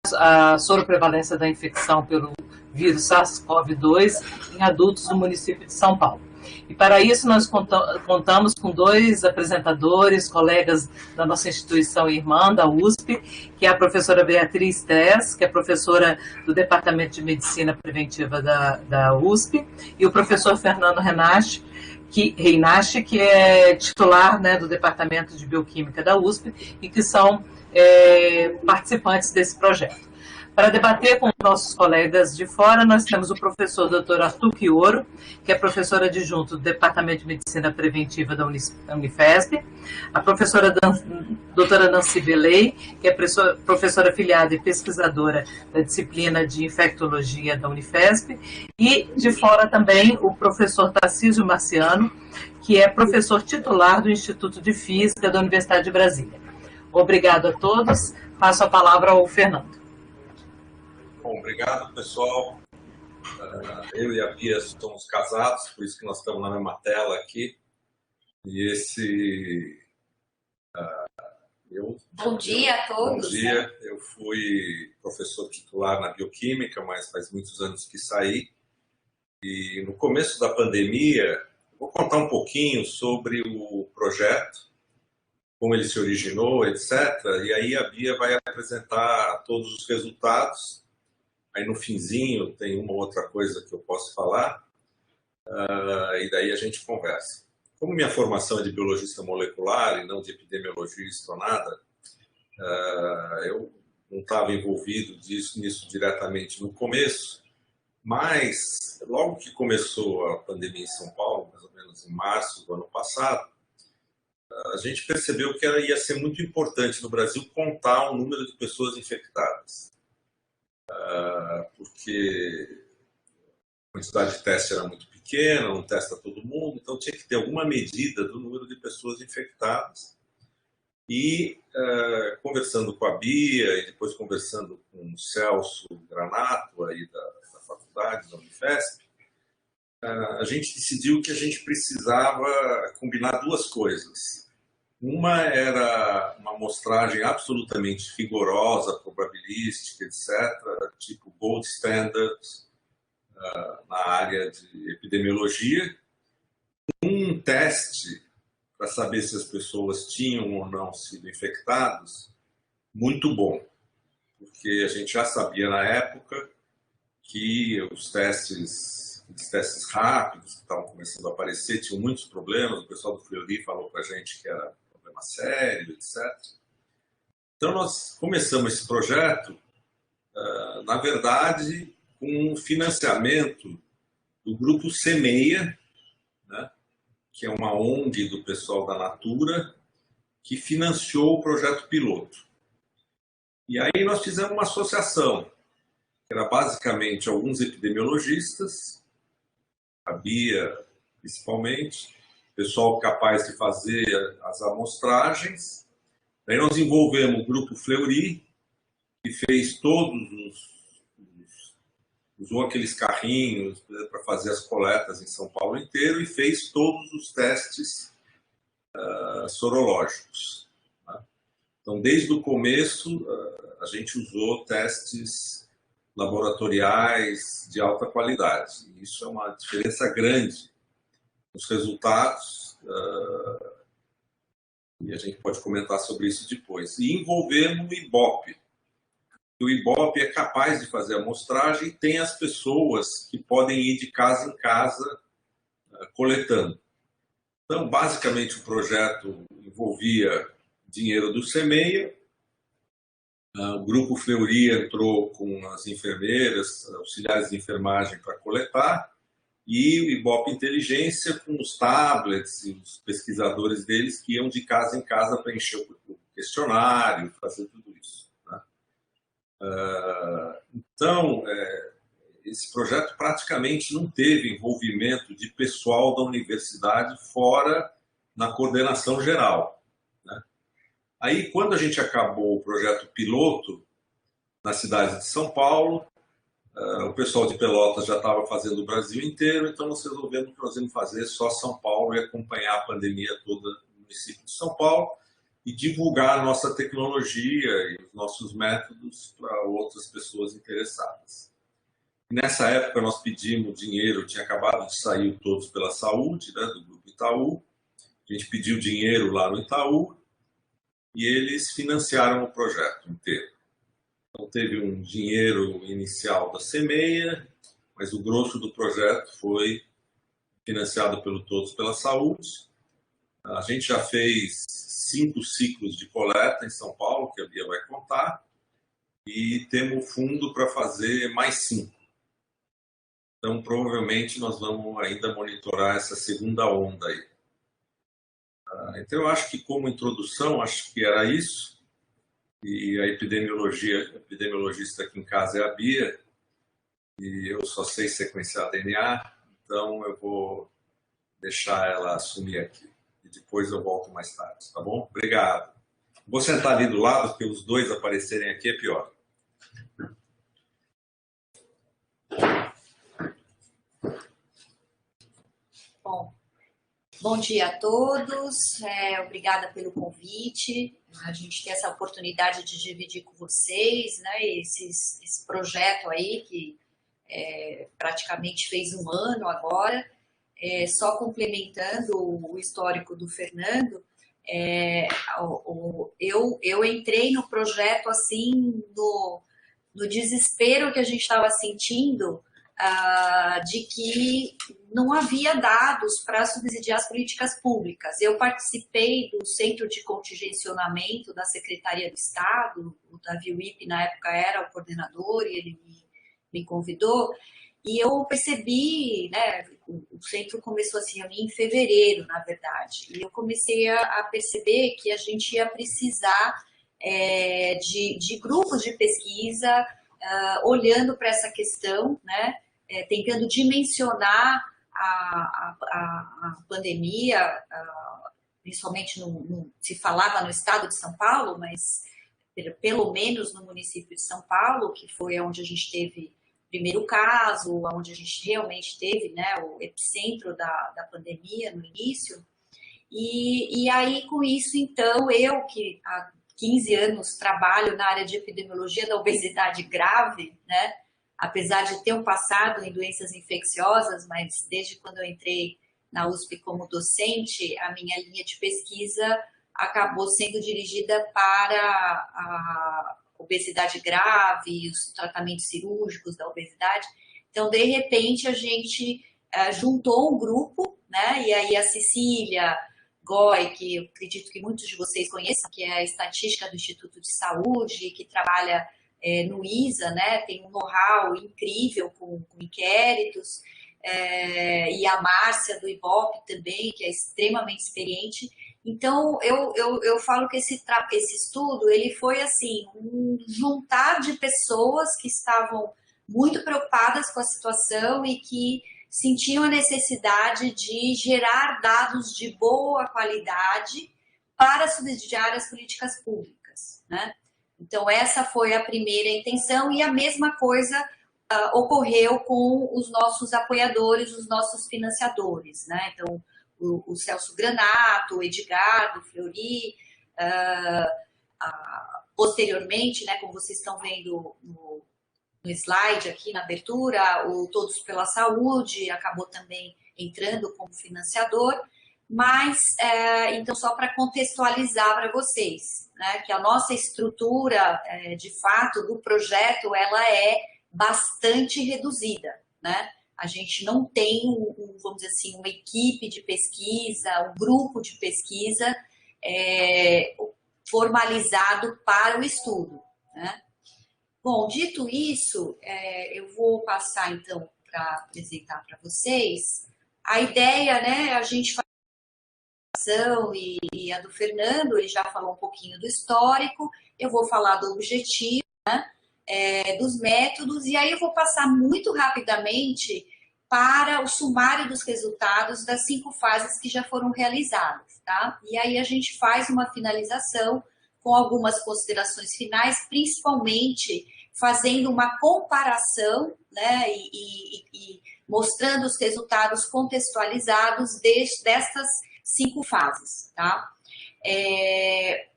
a soroprevalência da infecção pelo vírus SARS-CoV-2 em adultos do município de São Paulo. E para isso nós contamos com 2 apresentadores, colegas da nossa instituição irmã, da USP, que é a professora Beatriz Tess, que é professora do Departamento de Medicina Preventiva da USP, e o professor Fernando Reinache, que é titular, né, do Departamento de Bioquímica da USP e que são participantes desse projeto. Para debater com nossos colegas de fora, nós temos o professor Dr. Arthur Quioro, que é professor adjunto do Departamento de Medicina Preventiva da Unifesp, a professora doutora Nancy Beley, que é professora afiliada e pesquisadora da disciplina de Infectologia da Unifesp, e de fora também o professor Tarcísio Marciano, que é professor titular do Instituto de Física da Universidade de Brasília. Obrigado a todos. Passo a palavra ao Fernando. Bom, obrigado, pessoal. Eu e a Bia somos casados, por isso que nós estamos na mesma tela aqui. E Bom dia a todos. Bom dia. Eu fui professor titular na Bioquímica, mas faz muitos anos que saí. E no começo da pandemia, vou contar um pouquinho sobre o projeto, como ele se originou, etc. E aí a Bia vai apresentar todos os resultados. Aí no finzinho tem uma outra coisa que eu posso falar, e daí a gente conversa. Como minha formação é de biologista molecular e não de epidemiologista ou nada, eu não estava envolvido nisso diretamente no começo, mas logo que começou a pandemia em São Paulo, mais ou menos em março do ano passado, a gente percebeu que ia ser muito importante no Brasil contar o número de pessoas infectadas. Porque a quantidade de teste era muito pequena, não testa todo mundo, então tinha que ter alguma medida do número de pessoas infectadas. E conversando com a Bia e depois conversando com o Celso Granato, aí da faculdade, da Unifesp, a gente decidiu que a gente precisava combinar 2 coisas. Uma era uma amostragem absolutamente rigorosa, probabilística, etc., tipo gold standard na área de epidemiologia. Um teste para saber se as pessoas tinham ou não sido infectadas, muito bom, porque a gente já sabia na época que os testes rápidos que estavam começando a aparecer tinham muitos problemas. O pessoal do Fleury falou para a gente que era problema sério, etc. Então nós começamos esse projeto, na verdade, com financiamento do grupo Semeia, né, que é uma ONG do pessoal da Natura, que financiou o projeto piloto. E aí nós fizemos uma associação, que era basicamente alguns epidemiologistas, a Bia principalmente, pessoal capaz de fazer as amostragens. Daí nós envolvemos o grupo Fleury, que fez usou aqueles carrinhos para fazer as coletas em São Paulo inteiro e fez todos os testes sorológicos. Né? Então, desde o começo, a gente usou testes laboratoriais de alta qualidade. E isso é uma diferença grande nos resultados, e a gente pode comentar sobre isso depois. E envolvemos o IBOP. O IBOP é capaz de fazer a amostragem e tem as pessoas que podem ir de casa em casa coletando. Então, basicamente, o projeto envolvia dinheiro do Semeia. O grupo Fleury entrou com as enfermeiras, auxiliares de enfermagem para coletar, e o IBOP Inteligência com os tablets e os pesquisadores deles que iam de casa em casa para encher o questionário, fazer tudo isso. Né? Então, esse projeto praticamente não teve envolvimento de pessoal da universidade fora na coordenação geral. Né? Aí, quando a gente acabou o projeto piloto na cidade de São Paulo, o pessoal de Pelotas já estava fazendo o Brasil inteiro, então nós resolvemos que nós íamos fazer só São Paulo e acompanhar a pandemia toda no município de São Paulo. e divulgar a nossa tecnologia e os nossos métodos para outras pessoas interessadas. Nessa época nós pedimos dinheiro, tinha acabado de sair o Todos pela Saúde, né, do Grupo Itaú. A gente pediu dinheiro lá no Itaú e eles financiaram o projeto inteiro. Então teve um dinheiro inicial da Semeia, mas o grosso do projeto foi financiado pelo Todos pela Saúde. A gente já fez 5 ciclos de coleta em São Paulo, que a Bia vai contar, e temos fundo para fazer mais 5. Então, provavelmente, nós vamos ainda monitorar essa segunda onda aí. Então, eu acho que, como introdução, acho que era isso. E a epidemiologista aqui em casa é a Bia, e eu só sei sequenciar DNA, então eu vou deixar ela assumir aqui. E depois eu volto mais tarde, tá bom? Obrigado. Vou sentar ali do lado, porque os dois aparecerem aqui é pior. Bom dia a todos, obrigada pelo convite. A gente tem essa oportunidade de dividir com vocês, né, esse projeto aí que praticamente fez um ano agora. Só complementando o histórico do Fernando, eu entrei no projeto assim no desespero que a gente estava sentindo de que não havia dados para subsidiar as políticas públicas. Eu participei do Centro de Contingenciamento da Secretaria do Estado, o Davi Wipp na época era o coordenador e ele me convidou, e eu percebi, né, o centro começou a se reunir em fevereiro, na verdade, e eu comecei a perceber que a gente ia precisar de grupos de pesquisa olhando para essa questão, né, tentando dimensionar a pandemia, principalmente se falava no estado de São Paulo, mas pelo menos no município de São Paulo, que foi onde a gente teve o primeiro caso, onde a gente realmente teve, né, o epicentro da pandemia no início. E aí, com isso, então, eu que há 15 anos trabalho na área de epidemiologia da obesidade grave, né, apesar de ter um passado em doenças infecciosas, mas desde quando eu entrei na USP como docente, a minha linha de pesquisa acabou sendo dirigida para a obesidade grave e os tratamentos cirúrgicos da obesidade. Então, de repente, a gente juntou um grupo, né? E aí a Cecília Goy, que eu acredito que muitos de vocês conheçam, que é a estatística do Instituto de Saúde, que trabalha no ISA, né? Tem um know-how incrível com inquéritos, e a Márcia do IBOP também, que é extremamente experiente. Então, eu falo que esse estudo ele foi assim, um juntar de pessoas que estavam muito preocupadas com a situação e que sentiam a necessidade de gerar dados de boa qualidade para subsidiar as políticas públicas, né? Então, essa foi a primeira intenção e a mesma coisa ocorreu com os nossos apoiadores, os nossos financiadores, né? Então, o Celso Granato, o Edgardo Fleury, posteriormente, né, como vocês estão vendo no slide aqui na abertura, o Todos pela Saúde acabou também entrando como financiador, mas, então, só para contextualizar para vocês, né, que a nossa estrutura, de fato, do projeto, ela é bastante reduzida, né? A gente não tem, vamos dizer assim, uma equipe de pesquisa, um grupo de pesquisa formalizado para o estudo, né? Bom, dito isso, eu vou passar, então, para apresentar para vocês. A ideia, né, a gente faz e a do Fernando, ele já falou um pouquinho do histórico, eu vou falar do objetivo, né? Dos métodos, e aí eu vou passar muito rapidamente para o sumário dos resultados das 5 fases que já foram realizadas, tá? E aí a gente faz uma finalização com algumas considerações finais, principalmente fazendo uma comparação, né, e mostrando os resultados contextualizados destas 5 fases, tá?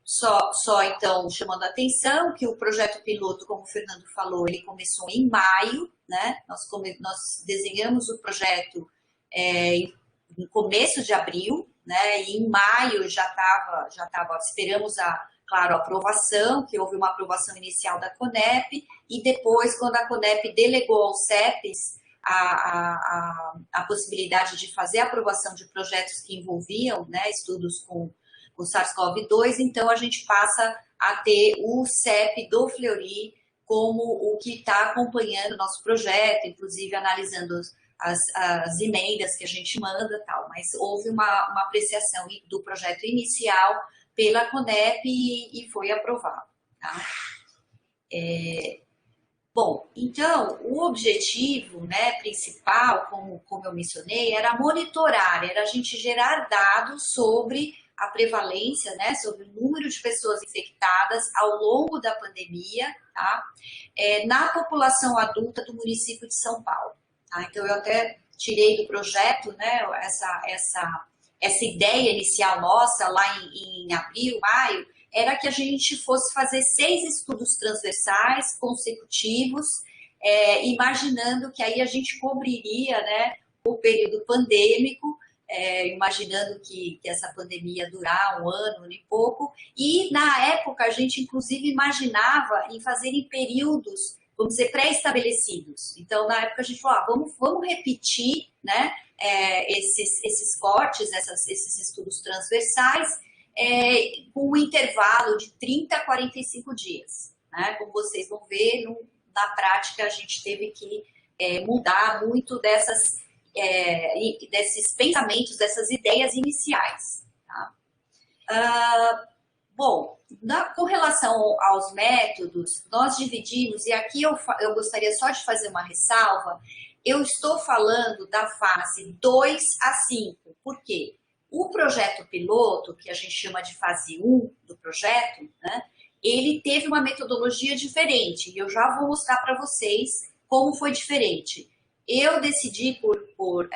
Só então chamando a atenção que o projeto piloto, como o Fernando falou, ele começou em maio, né? Nós desenhamos o projeto no começo de abril, né? E em maio já estava, esperamos claro, a aprovação, que houve uma aprovação inicial da CONEP, e depois, quando a CONEP delegou aos CEPs a possibilidade de fazer a aprovação de projetos que envolviam, né, estudos com o SARS-CoV-2, então a gente passa a ter o CEP do Fleury como o que está acompanhando o nosso projeto, inclusive analisando as emendas que a gente manda e tal, mas houve uma apreciação do projeto inicial pela CONEP e foi aprovado. Tá? Bom, então, o objetivo, né, principal, como eu mencionei, era monitorar, era a gente gerar dados sobre a prevalência, né, sobre o número de pessoas infectadas ao longo da pandemia, tá, na população adulta do município de São Paulo. Tá? Então, eu até tirei do projeto, né, essa ideia inicial nossa, lá em abril, maio, era que a gente fosse fazer 6 estudos transversais consecutivos, imaginando que aí a gente cobriria, né, o período pandêmico, imaginando que essa pandemia ia durar 1 ano e pouco, e na época a gente inclusive imaginava em fazer em períodos, vamos dizer, pré-estabelecidos. Então, na época a gente falou, vamos repetir, né, esses cortes, esses estudos transversais, com um intervalo de 30 a 45 dias. Né? Como vocês vão ver, na prática a gente teve que mudar muito desses pensamentos, dessas ideias iniciais. Tá? Bom, com relação aos métodos, nós dividimos, e aqui eu gostaria só de fazer uma ressalva, eu estou falando da fase 2 a 5, por quê? O projeto piloto, que a gente chama de fase 1 do projeto, né, ele teve uma metodologia diferente, e eu já vou mostrar para vocês como foi diferente. Eu decidi por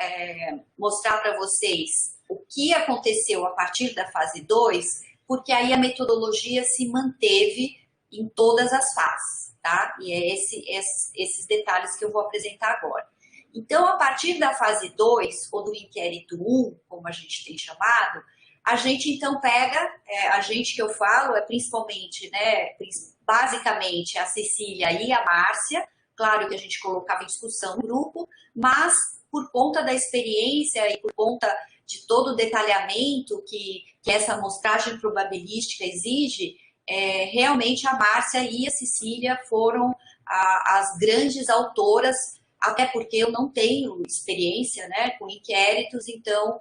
mostrar para vocês o que aconteceu a partir da fase 2, porque aí a metodologia se manteve em todas as fases, tá? E é esses detalhes que eu vou apresentar agora. Então, a partir da fase 2, ou do inquérito 1, como a gente tem chamado, a gente então pega, a gente que eu falo é principalmente, né, basicamente a Cecília e a Márcia, claro que a gente colocava em discussão no grupo, mas por conta da experiência e por conta de todo o detalhamento que essa amostragem probabilística exige, realmente a Márcia e a Cecília foram as grandes autoras, até porque eu não tenho experiência, né, com inquéritos, então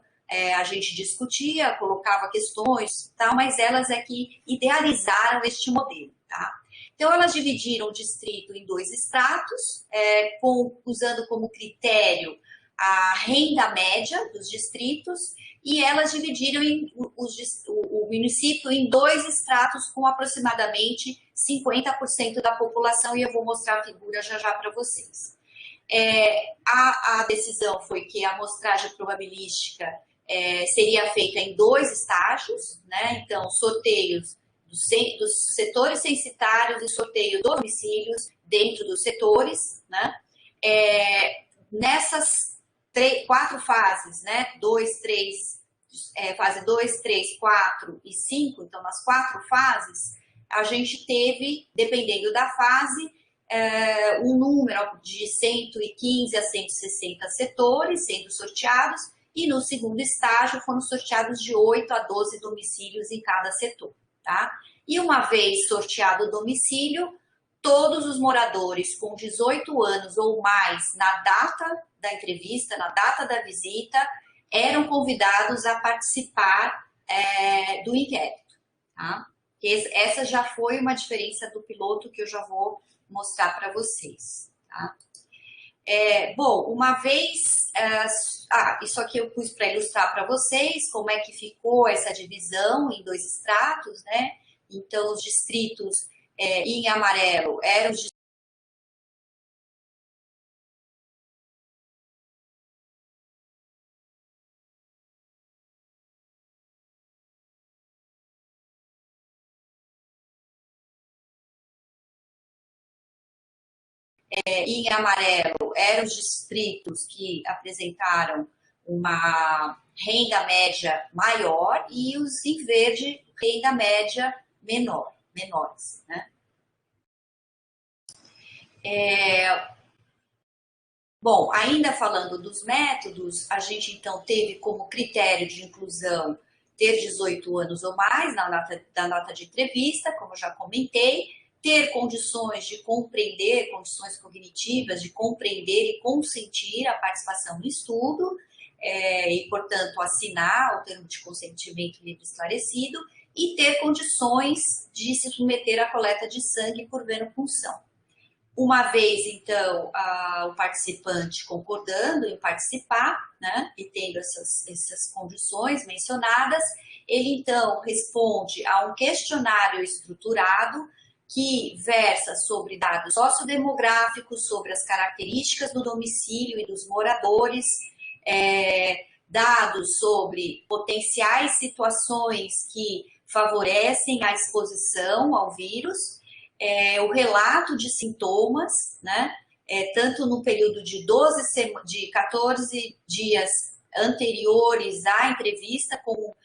a gente discutia, colocava questões, tal, mas elas é que idealizaram este modelo. Tá? Então, elas dividiram o distrito em 2 estratos, usando como critério a renda média dos distritos, e elas dividiram o município em 2 estratos com aproximadamente 50% da população, e eu vou mostrar a figura já para vocês. A decisão foi que a amostragem probabilística seria feita em 2 estágios, né? Então, sorteios dos setores censitários e sorteio dos domicílios dentro dos setores, né? Nessas 4 fases, né? Fase 2, 3, 4 e 5, então nas 4 fases, a gente teve, dependendo da fase, um número de 115 a 160 setores sendo sorteados, e no segundo estágio foram sorteados de 8 a 12 domicílios em cada setor. Tá? E uma vez sorteado o domicílio, todos os moradores com 18 anos ou mais na data da entrevista, na data da visita, eram convidados a participar do inquérito. Tá? Essa já foi uma diferença do piloto que eu já vou mostrar para vocês. Tá? Bom, uma vez... isso aqui eu pus para ilustrar para vocês como é que ficou essa divisão em 2 estratos, né? Então, os distritos em amarelo eram os em amarelo eram os distritos que apresentaram uma renda média maior e os em verde, renda média menores, né? Bom, ainda falando dos métodos, a gente então teve como critério de inclusão ter 18 anos ou mais na data de entrevista, como eu já comentei, ter condições de compreender, condições cognitivas de compreender e consentir a participação no estudo, e, portanto, assinar o termo de consentimento livre e esclarecido, e ter condições de se submeter à coleta de sangue por venopunção. Uma vez, então, o participante concordando em participar, né, e tendo essas condições mencionadas, ele, então, responde a um questionário estruturado que versa sobre dados sociodemográficos, sobre as características do domicílio e dos moradores, dados sobre potenciais situações que favorecem a exposição ao vírus, o relato de sintomas, né? Tanto no período de 14 dias anteriores à entrevista, como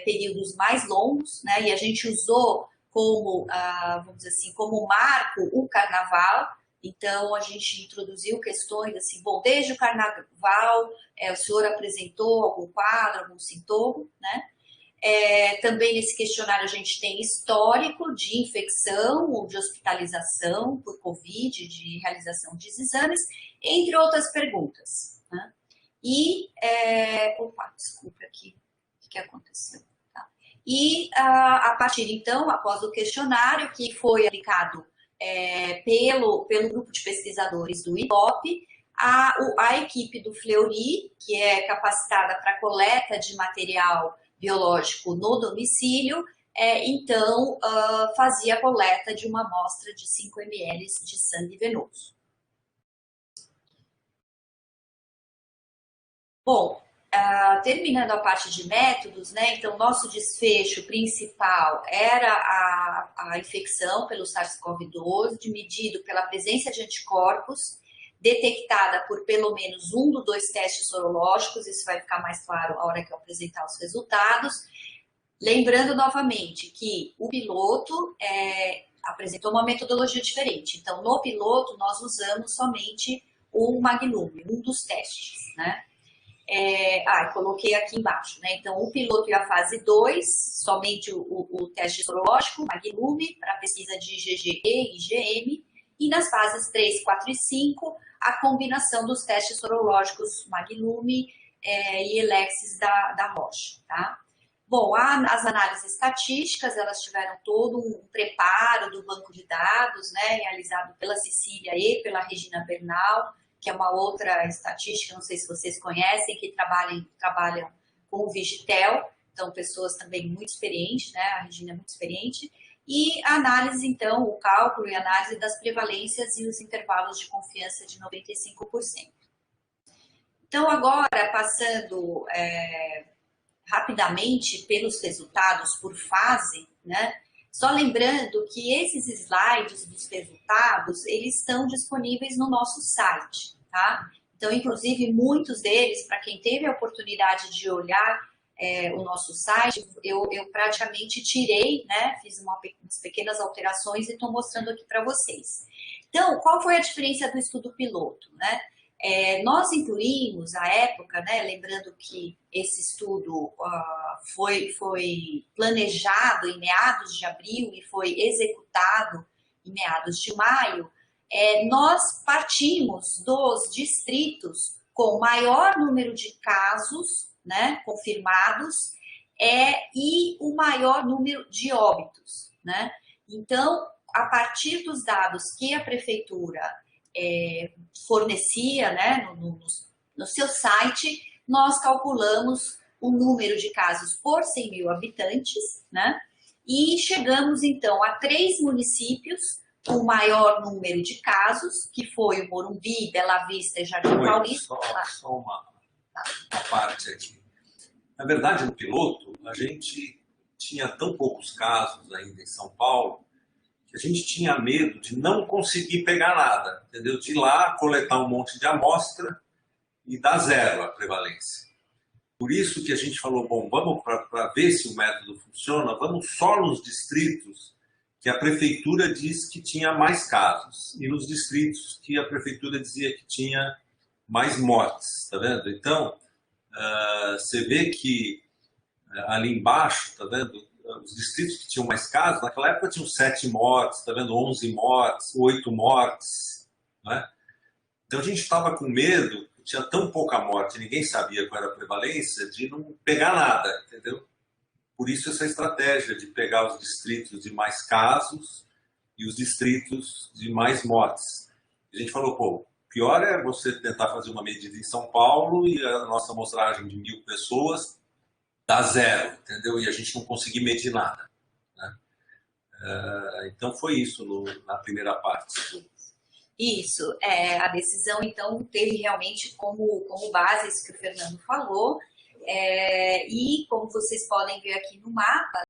períodos mais longos, né? E a gente usou como, vamos dizer assim, como marco o carnaval. Então, a gente introduziu questões assim, bom, desde o carnaval, o senhor apresentou algum quadro, algum sintoma, né? Também nesse questionário a gente tem histórico de infecção ou de hospitalização por Covid, de realização de exames, entre outras perguntas, né? E, desculpa aqui, o que aconteceu? Tá. E a partir então, após o questionário que foi aplicado pelo grupo de pesquisadores do IBOP, a equipe do Fleury, que é capacitada para coleta de material biológico no domicílio, então fazia a coleta de uma amostra de 5 ml de sangue venoso. Bom, terminando a parte de métodos, né, então nosso desfecho principal era a infecção pelo SARS-CoV-2, medido pela presença de anticorpos, detectada por pelo menos um dos 2 testes sorológicos, isso vai ficar mais claro a hora que eu apresentar os resultados. Lembrando novamente que o piloto apresentou uma metodologia diferente. Então, no piloto, nós usamos somente o Maglume, um dos testes, né? Coloquei aqui embaixo, né? Então, o piloto e a fase 2, somente o teste sorológico, Maglume, para pesquisa de IgG e IgM, e nas fases 3, 4 e 5, a combinação dos testes sorológicos Maglume e Elexis da Roche, tá? Bom, as análises estatísticas, elas tiveram todo um preparo do banco de dados, né, realizado pela Cecília e pela Regina Bernal, que é uma outra estatística, não sei se vocês conhecem, que trabalham com o Vigitel, então pessoas também muito experientes, né, a Regina é muito experiente, e a análise, então, o cálculo e análise das prevalências e os intervalos de confiança de 95%. Então, agora, passando rapidamente pelos resultados por fase, né? Só lembrando que esses slides dos resultados, eles estão disponíveis no nosso site, tá? Então, inclusive, muitos deles, para quem teve a oportunidade de olhar o nosso site, eu praticamente tirei, né? Fiz umas pequenas alterações e estou mostrando aqui para vocês. Então, qual foi a diferença do estudo piloto, né? Nós incluímos, à época, né, lembrando que esse estudo foi planejado em meados de abril e foi executado em meados de maio, nós partimos dos distritos com maior número de casos, né, confirmados e o maior número de óbitos, né? Então, a partir dos dados que a prefeitura fornecia, né, no seu site, nós calculamos o número de casos por 100 mil habitantes, né, e chegamos então a 3 municípios com o maior número de casos, que foi o Morumbi, Bela Vista e Jardim Paulista. Só uma parte aqui. Na verdade, no piloto, a gente tinha tão poucos casos ainda em São Paulo que a gente tinha medo de não conseguir pegar nada, entendeu? De ir lá, coletar um monte de amostra e dar zero a prevalência. Por isso que a gente falou, bom, vamos para ver se o método funciona, vamos só nos distritos que a prefeitura diz que tinha mais casos e nos distritos que a prefeitura dizia que tinha mais mortes, tá vendo? Então, você vê que ali embaixo, tá vendo? Os distritos que tinham mais casos, naquela época tinham 7 mortes, tá vendo? 11 mortes, 8 mortes, né? Então a gente estava com medo, tinha tão pouca morte, ninguém sabia qual era a prevalência, de não pegar nada, entendeu? Por isso essa estratégia de pegar os distritos de mais casos e os distritos de mais mortes. A gente falou, pô, pior é você tentar fazer uma medida em São Paulo e a nossa amostragem de 1.000 pessoas dá zero, entendeu? E a gente não conseguir medir nada, né? Então foi isso na primeira parte. Isso, a decisão então teve realmente como base isso que o Fernando falou, e como vocês podem ver aqui no mapa,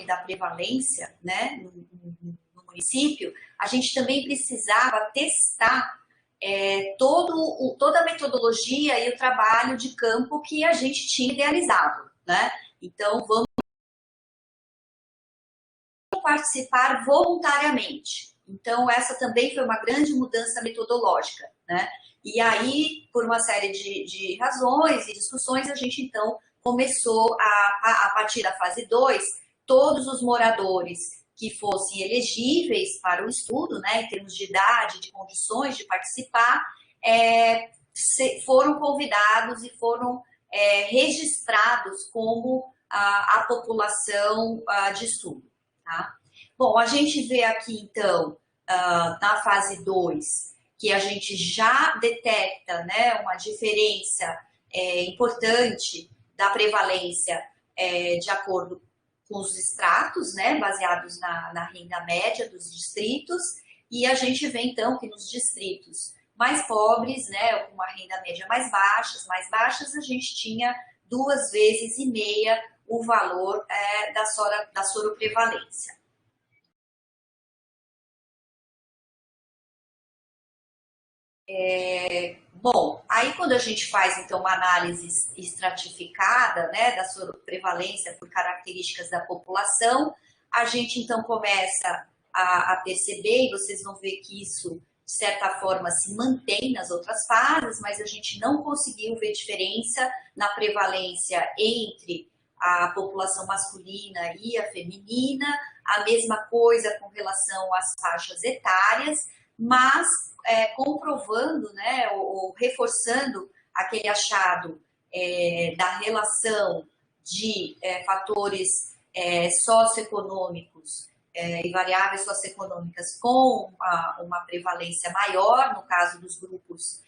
da prevalência, né, no município, a gente também precisava testar toda a metodologia e o trabalho de campo que a gente tinha idealizado, né? Então, vamos participar voluntariamente. Então, essa também foi uma grande mudança metodológica, né? E aí, por uma série de razões e discussões, a gente, então, começou a partir da fase 2, todos os moradores que fossem elegíveis para o estudo, né, em termos de idade, de condições de participar, foram convidados e foram registrados como a população de estudo. Tá? Bom, a gente vê aqui, então, na fase 2, que a gente já detecta, né, uma diferença importante da prevalência de acordo com os estratos, né, baseados na renda média dos distritos, e a gente vê então que nos distritos mais pobres, né, com uma renda média mais baixas, a gente tinha 2,5 vezes o valor da soroprevalência. Bom, aí quando a gente faz então uma análise estratificada, né, da soroprevalência por características da população, a gente então começa a perceber, e vocês vão ver que isso de certa forma se mantém nas outras fases, mas a gente não conseguiu ver diferença na prevalência entre a população masculina e a feminina, a mesma coisa com relação às faixas etárias, mas comprovando, né, ou reforçando aquele achado da relação de fatores socioeconômicos e variáveis socioeconômicas com uma prevalência maior, no caso dos grupos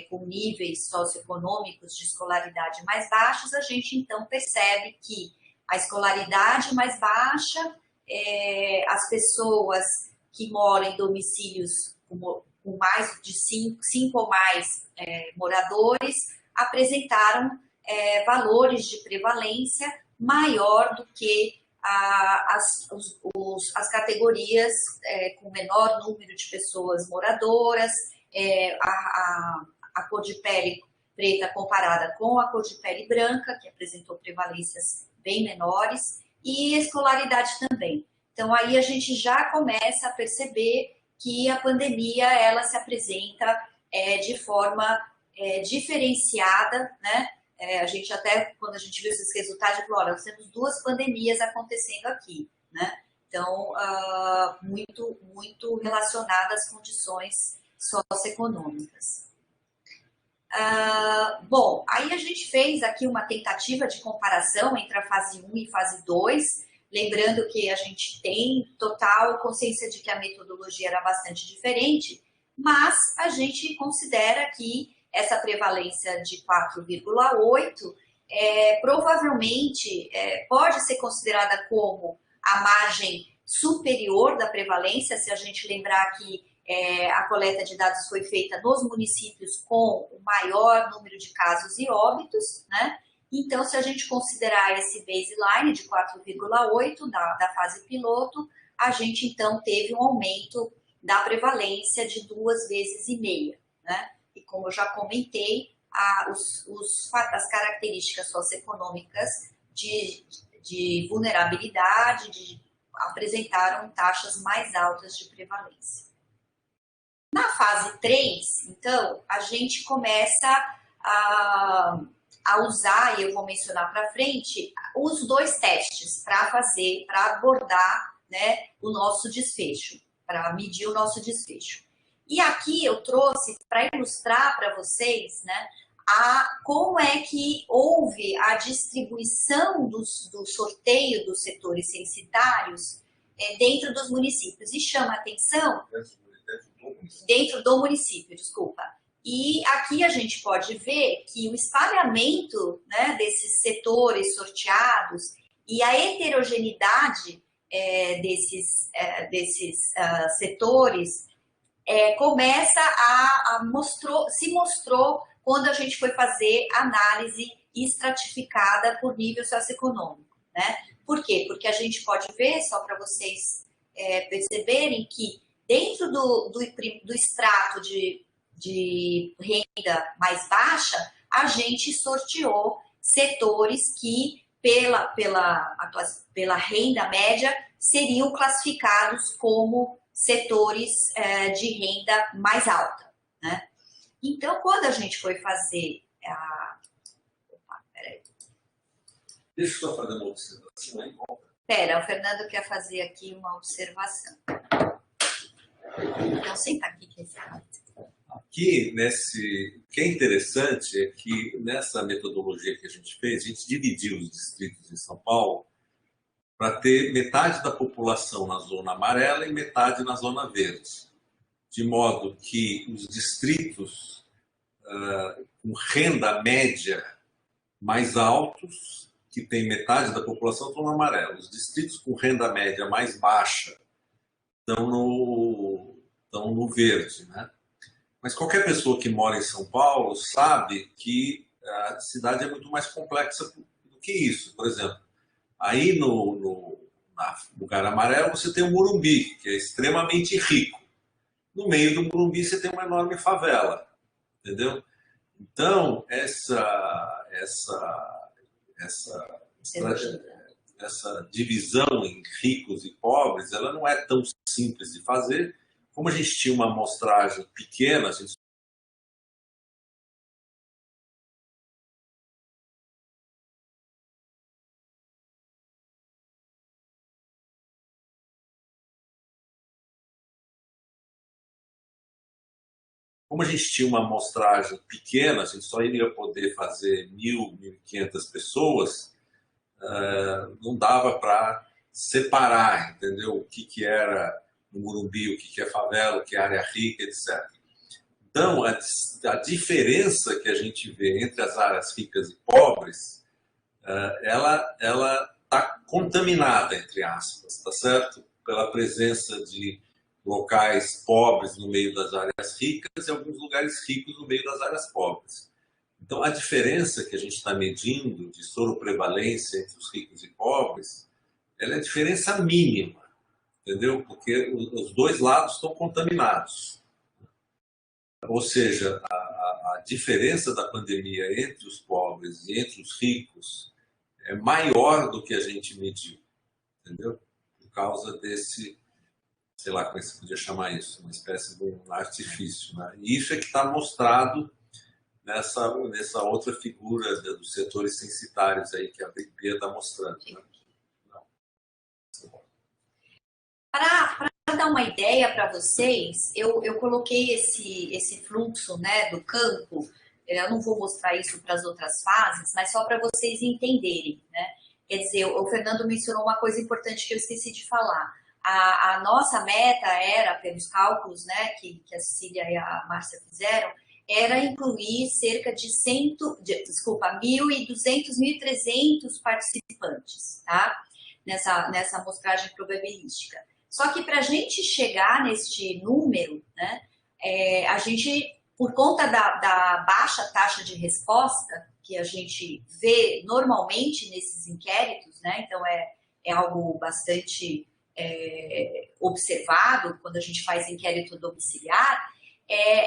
com níveis socioeconômicos de escolaridade mais baixos, a gente então percebe que a escolaridade mais baixa, as pessoas que moram em domicílios com mais de 5 ou mais moradores, apresentaram valores de prevalência maior do que as categorias com menor número de pessoas moradoras, a cor de pele preta comparada com a cor de pele branca, que apresentou prevalências bem menores, e escolaridade também. Então, aí a gente já começa a perceber que a pandemia ela se apresenta de forma diferenciada, né? A gente até, quando a gente viu esses resultados, falou, olha, nós temos 2 pandemias acontecendo aqui, né? Então, muito, muito relacionadas às condições socioeconômicas. Bom, aí a gente fez aqui uma tentativa de comparação entre a fase 1 e fase 2, lembrando que a gente tem total consciência de que a metodologia era bastante diferente, mas a gente considera que essa prevalência de 4,8 provavelmente pode ser considerada como a margem superior da prevalência, se a gente lembrar que A coleta de dados foi feita nos municípios com o maior número de casos e óbitos, né? Então, se a gente considerar esse baseline de 4,8 da fase piloto, a gente então teve um aumento da prevalência de 2,5 vezes, né? E como eu já comentei, as características socioeconômicas de vulnerabilidade apresentaram taxas mais altas de prevalência. Na fase 3, então, a gente começa a usar, e eu vou mencionar para frente, os 2 testes para abordar, né, o nosso desfecho, para medir o nosso desfecho. E aqui eu trouxe para ilustrar para vocês, né, como é que houve a distribuição do sorteio dos setores censitários dentro dos municípios. E chama atenção... Dentro do município, desculpa. E aqui a gente pode ver que o espalhamento, né, desses setores sorteados e a heterogeneidade desses setores começa se mostrou quando a gente foi fazer análise estratificada por nível socioeconômico, né? Por quê? Porque a gente pode ver, só para vocês perceberem, que dentro do extrato de renda mais baixa, a gente sorteou setores que, pela renda média, seriam classificados como setores de renda mais alta, né? Então, quando a gente foi fazer peraí. Deixa eu só fazer uma observação aí. O Fernando quer fazer aqui uma observação. Então, senta aqui que Aqui, o que é interessante é que nessa metodologia que a gente fez, a gente dividiu os distritos de São Paulo para ter metade da população na zona amarela e metade na zona verde. De modo que os distritos com renda média mais altos, que tem metade da população, estão no amarelo. Os distritos com renda média mais baixa estão no verde, né? Mas qualquer pessoa que mora em São Paulo sabe que a cidade é muito mais complexa do que isso. Por exemplo, aí no lugar amarelo você tem o Morumbi, que é extremamente rico. No meio do Morumbi você tem uma enorme favela, entendeu? Então, essa divisão em ricos e pobres, ela não é tão simples de fazer. Como a gente tinha uma amostragem pequena, a gente só iria poder fazer 1.000, 1.500 pessoas, não dava para separar, entendeu? O que era no Morumbi, o que é favela, o que é área rica, etc. Então, a diferença que a gente vê entre as áreas ricas e pobres, ela está contaminada, entre aspas, tá certo? Pela presença de locais pobres no meio das áreas ricas e alguns lugares ricos no meio das áreas pobres. Então, a diferença que a gente está medindo de soroprevalência entre os ricos e pobres, ela é diferença mínima, entendeu? Porque os dois lados estão contaminados. Ou seja, a diferença da pandemia entre os pobres e entre os ricos é maior do que a gente mediu, entendeu? Por causa desse, sei lá como é que se podia chamar isso, uma espécie de um artifício, né? E isso é que está mostrado nessa outra figura dos setores censitários aí que a Bia está mostrando, né? Para dar uma ideia para vocês, eu coloquei esse fluxo, né, do campo. Eu não vou mostrar isso para as outras fases, mas só para vocês entenderem, né? Quer dizer, o Fernando mencionou uma coisa importante que eu esqueci de falar. A nossa meta era, pelos cálculos, né, que a Cecília e a Márcia fizeram, era incluir cerca de 1.200, 1.300 participantes, tá? Nessa amostragem probabilística. Só que para a gente chegar neste número, né, a gente, por conta da baixa taxa de resposta que a gente vê normalmente nesses inquéritos, né, então é algo bastante observado quando a gente faz inquérito domiciliar,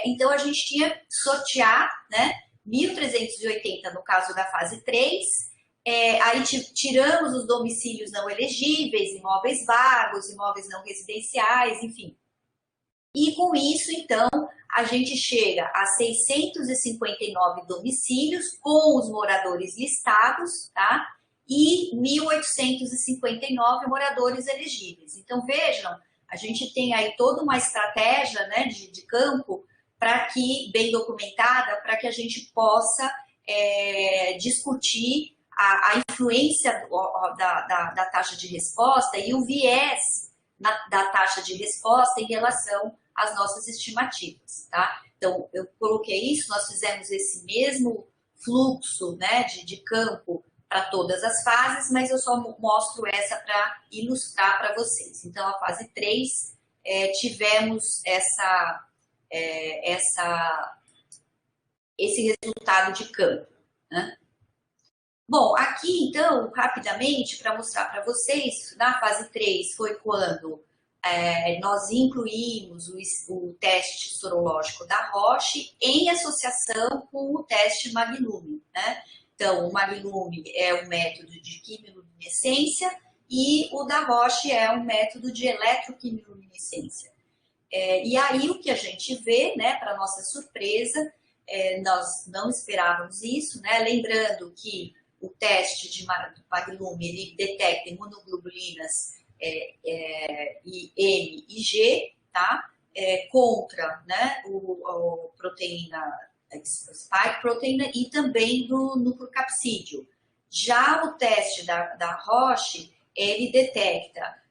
então a gente tinha que sortear, né, 1.380 no caso da fase 3, aí tiramos os domicílios não elegíveis, imóveis vagos, imóveis não residenciais, enfim. E com isso, então, a gente chega a 659 domicílios com os moradores listados, tá? E 1.859 moradores elegíveis. Então, vejam, a gente tem aí toda uma estratégia, né, de campo para que, bem documentada, para que a gente possa discutir a influência da taxa de resposta e o viés da taxa de resposta em relação às nossas estimativas, tá? Então, eu coloquei isso, nós fizemos esse mesmo fluxo, né, de campo para todas as fases, mas eu só mostro essa para ilustrar para vocês. Então, a fase 3, tivemos esse resultado de campo, né? Bom, aqui então, rapidamente, para mostrar para vocês, na fase 3 foi quando nós incluímos o teste sorológico da Roche em associação com o teste Magnum, né? Então, o Magnum é um método de quimiluminescência e o da Roche é um método de eletroquimiluminescência. E aí o que a gente vê, né, para nossa surpresa, nós não esperávamos isso, né? Lembrando que o teste de Magnum, ele detecta imunoglobulinas M e G, tá? Contra, né, o proteína spike proteína e também do nucleocapsídeo. Já o teste da Roche, ele detecta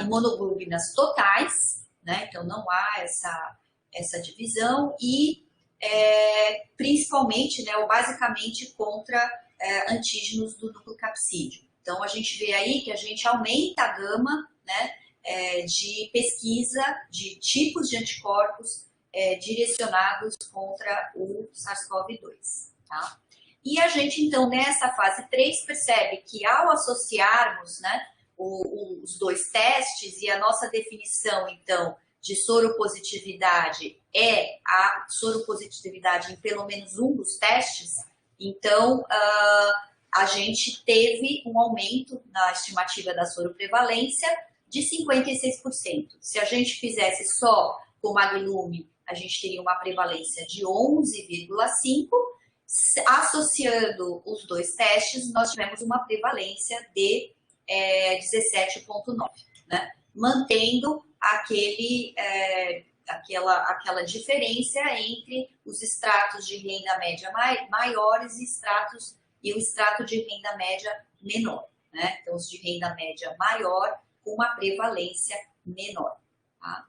imunoglobulinas totais, né? Então não há essa divisão e principalmente, né, ou basicamente contra antígenos do nucleocapsídeo. Então, a gente vê aí que a gente aumenta a gama, né, de pesquisa de tipos de anticorpos direcionados contra o SARS-CoV-2. Tá? E a gente, então, nessa fase 3, percebe que ao associarmos, né, os dois testes e a nossa definição, então, de soropositividade é a soropositividade em pelo menos um dos testes, então, a gente teve um aumento na estimativa da soroprevalência de 56%. Se a gente fizesse só com Magnum, a gente teria uma prevalência de 11,5%. Associando os dois testes, nós tivemos uma prevalência de 17,9%, né? Mantendo aquela diferença entre os estratos de renda média maiores e o extrato de renda média menor, né? Então, os de renda média maior com uma prevalência menor, tá?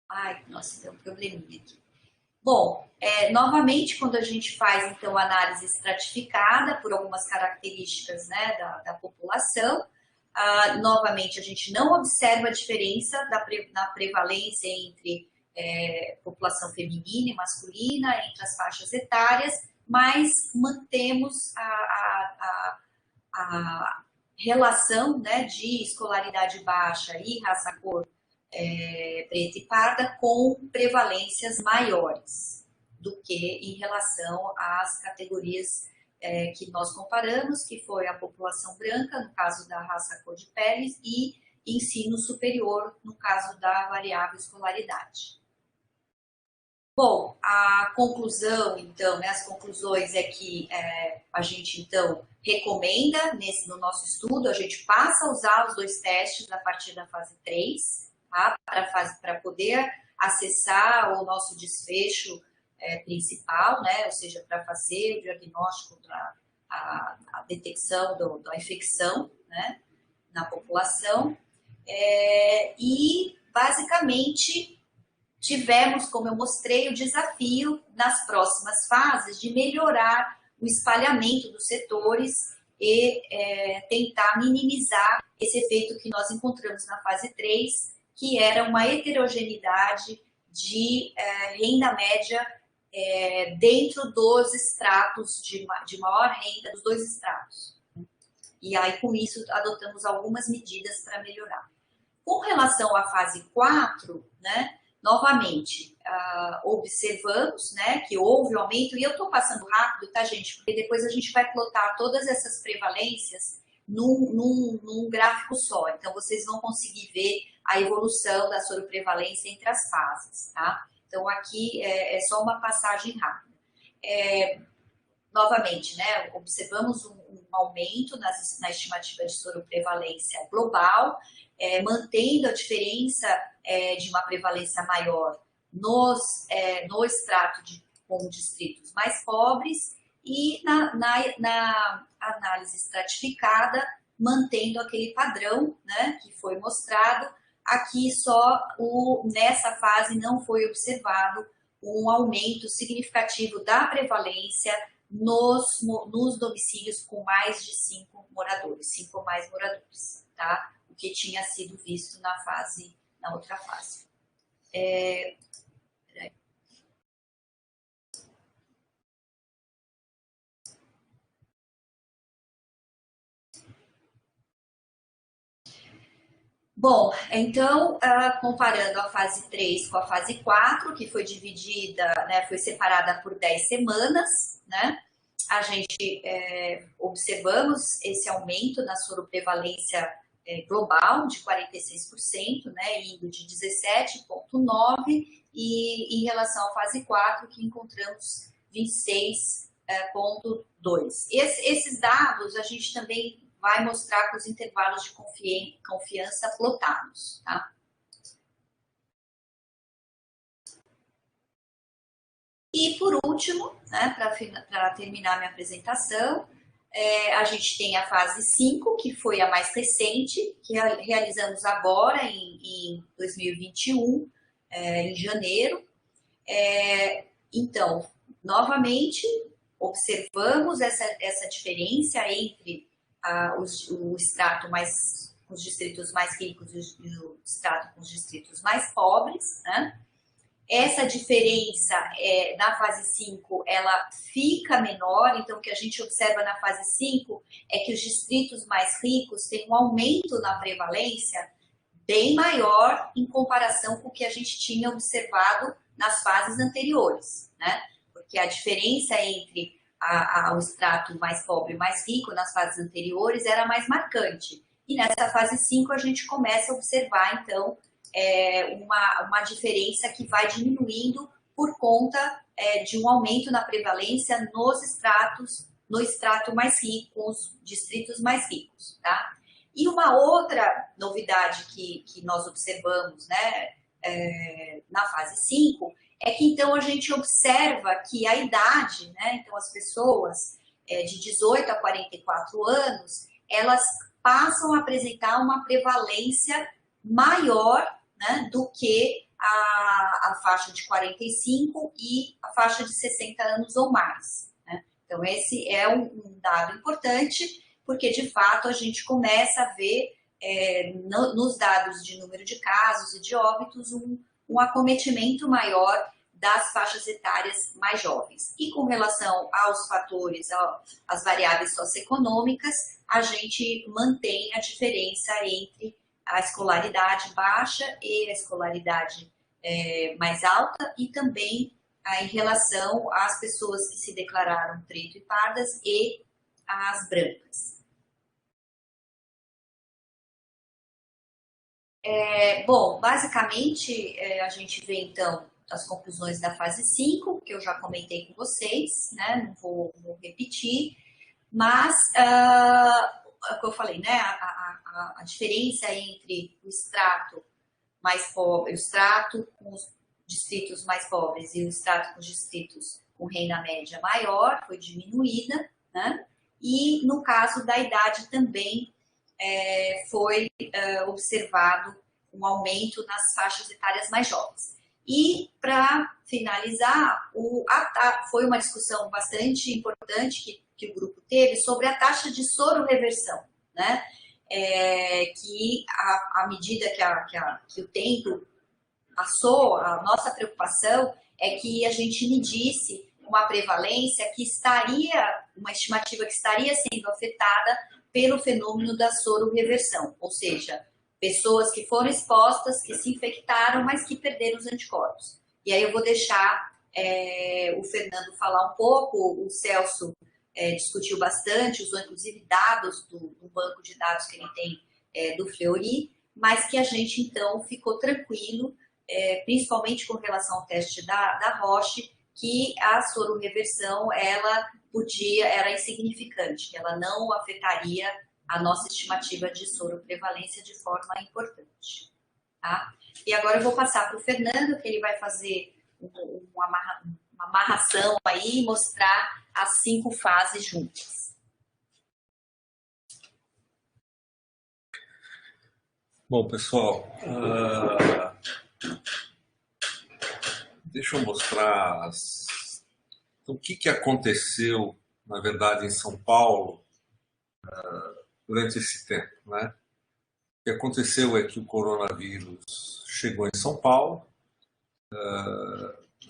Ai, nossa, tem um probleminha aqui. Bom, novamente, quando a gente faz, então, análise estratificada por algumas características, né, da população, novamente, a gente não observa a diferença na prevalência entre população feminina e masculina, entre as faixas etárias, mas mantemos a relação, né, de escolaridade baixa e raça-cor preta e parda com prevalências maiores do que em relação às categorias que nós comparamos, que foi a população branca, no caso da raça cor de pele, e ensino superior, no caso da variável escolaridade. Bom, a conclusão, então, né, as conclusões é que a gente, então, recomenda, no nosso estudo, a gente passa a usar os dois testes a partir da fase 3, tá, para poder acessar o nosso desfecho principal, né, ou seja, para fazer o diagnóstico, a detecção da infecção, né, na população. E, basicamente, tivemos, como eu mostrei, o desafio nas próximas fases de melhorar o espalhamento dos setores e tentar minimizar esse efeito que nós encontramos na fase 3, que era uma heterogeneidade de renda média dentro dos estratos de maior renda, dos dois estratos. E aí, com isso, adotamos algumas medidas para melhorar. Com relação à fase 4, né, novamente, observamos, né, que houve um aumento, e eu estou passando rápido, tá, gente? Porque depois a gente vai plotar todas essas prevalências num gráfico só. Então, vocês vão conseguir ver a evolução da soroprevalência entre as fases, tá? Então, aqui é só uma passagem rápida. Novamente, né, observamos um aumento na estimativa de soroprevalência global, mantendo a diferença de uma prevalência maior no extrato com distritos mais pobres e na análise estratificada, mantendo aquele padrão, né, que foi mostrado. Aqui só nessa fase não foi observado um aumento significativo da prevalência nos domicílios com mais de 5 moradores, 5 ou mais moradores, tá? O que tinha sido visto na outra fase. Bom, então, comparando a fase 3 com a fase 4, que foi dividida, né, foi separada por 10 semanas, né, a gente observamos esse aumento na soroprevalência global de 46%, né, indo de 17,9%, e em relação à fase 4, que encontramos 26,2%. Esses dados a gente também vai mostrar com os intervalos de confiança plotados, tá? E por último, né, para terminar minha apresentação, a gente tem a fase 5, que foi a mais recente, que realizamos agora em 2021, em janeiro. Então, novamente, observamos essa diferença entre o extrato com os distritos mais ricos e o extrato com os distritos mais pobres, né? Essa diferença na fase 5, ela fica menor, então o que a gente observa na fase 5 é que os distritos mais ricos têm um aumento na prevalência bem maior em comparação com o que a gente tinha observado nas fases anteriores, né? Porque a diferença entre o extrato mais pobre e mais rico nas fases anteriores era mais marcante. E nessa fase 5 a gente começa a observar, então, uma diferença que vai diminuindo por conta de um aumento na prevalência no extrato mais rico, com os distritos mais ricos, tá? E uma outra novidade que nós observamos, né, na fase 5 é que então a gente observa que a idade, né, então as pessoas de 18 a 44 anos, elas passam a apresentar uma prevalência maior, né, do que a faixa de 45 e a faixa de 60 anos ou mais, né? Então esse é um dado importante, porque de fato a gente começa a ver nos dados de número de casos e de óbitos um acometimento maior das faixas etárias mais jovens. E com relação aos fatores, às variáveis socioeconômicas, a gente mantém a diferença entre a escolaridade baixa e a escolaridade mais alta, e também em relação às pessoas que se declararam preto e pardas e as brancas. Bom, basicamente a gente vê então as conclusões da fase 5, que eu já comentei com vocês, né? Não vou repetir, mas é o que eu falei, né? A diferença entre o extrato mais pobre, o extrato com os distritos mais pobres e o extrato com os distritos com renda média maior foi diminuída, né? E no caso da idade também foi observado um aumento nas faixas etárias mais jovens. E, para finalizar, foi uma discussão bastante importante que o grupo teve sobre a taxa de soro-reversão, né? Que à medida que o tempo passou, a nossa preocupação é que a gente medisse uma prevalência que estaria, uma estimativa que estaria sendo afetada pelo fenômeno da soro-reversão, ou seja, pessoas que foram expostas, que se infectaram, mas que perderam os anticorpos. E aí eu vou deixar o Fernando falar um pouco, o Celso discutiu bastante, usou inclusive dados do banco de dados que ele tem do Fleury, mas que a gente então ficou tranquilo, principalmente com relação ao teste da Roche, que a soro-reversão era insignificante, que ela não afetaria a nossa estimativa de soro-prevalência de forma importante. Tá? E agora eu vou passar para o Fernando, que ele vai fazer uma amarração aí e mostrar as 5 fases juntas. Bom, pessoal, deixa eu mostrar então, o que aconteceu, na verdade, em São Paulo durante esse tempo, né? O que aconteceu é que o coronavírus chegou em São Paulo.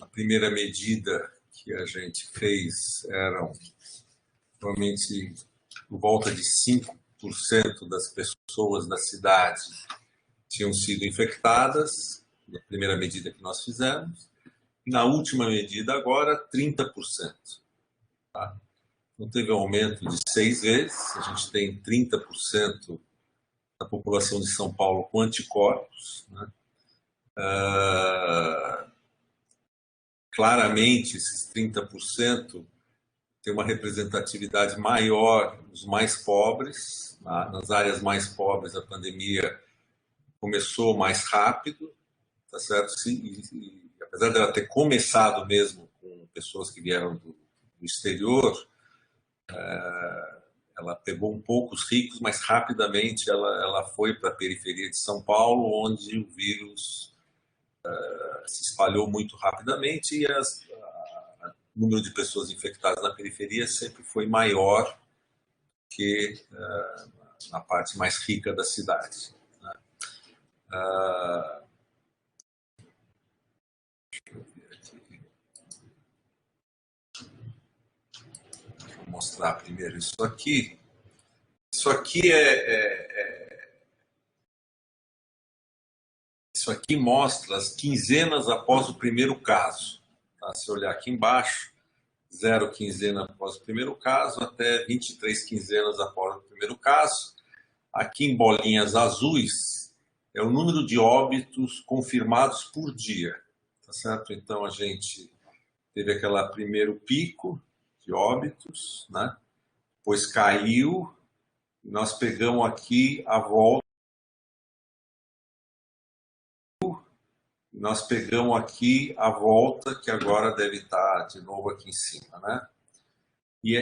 A primeira medida que a gente fez eram provavelmente por volta de 5% das pessoas da cidade tinham sido infectadas, na primeira medida que nós fizemos. Na última medida agora, 30%. Tá? Então teve um aumento de 6 vezes, a gente tem 30% da população de São Paulo com anticorpos, né? Claramente, esses 30% tem uma representatividade maior nos mais pobres. Nas áreas mais pobres, a pandemia começou mais rápido, tá certo? E apesar dela ter começado mesmo com pessoas que vieram do exterior, ela pegou um pouco os ricos, mas rapidamente ela foi para a periferia de São Paulo, onde o vírus se espalhou muito rapidamente e o número de pessoas infectadas na periferia sempre foi maior que na parte mais rica da cidade. Né? Deixa eu ver aqui. Deixa eu mostrar primeiro isso aqui. Isso aqui Isso aqui mostra as quinzenas após o primeiro caso. Tá? Se olhar aqui embaixo, 0 quinzena após o primeiro caso, até 23 quinzenas após o primeiro caso. Aqui em bolinhas azuis é o número de óbitos confirmados por dia. Tá certo? Então a gente teve aquele primeiro pico de óbitos, né? Depois caiu, e nós pegamos aqui a volta. Nós pegamos aqui a volta, que agora deve estar de novo aqui em cima, né? E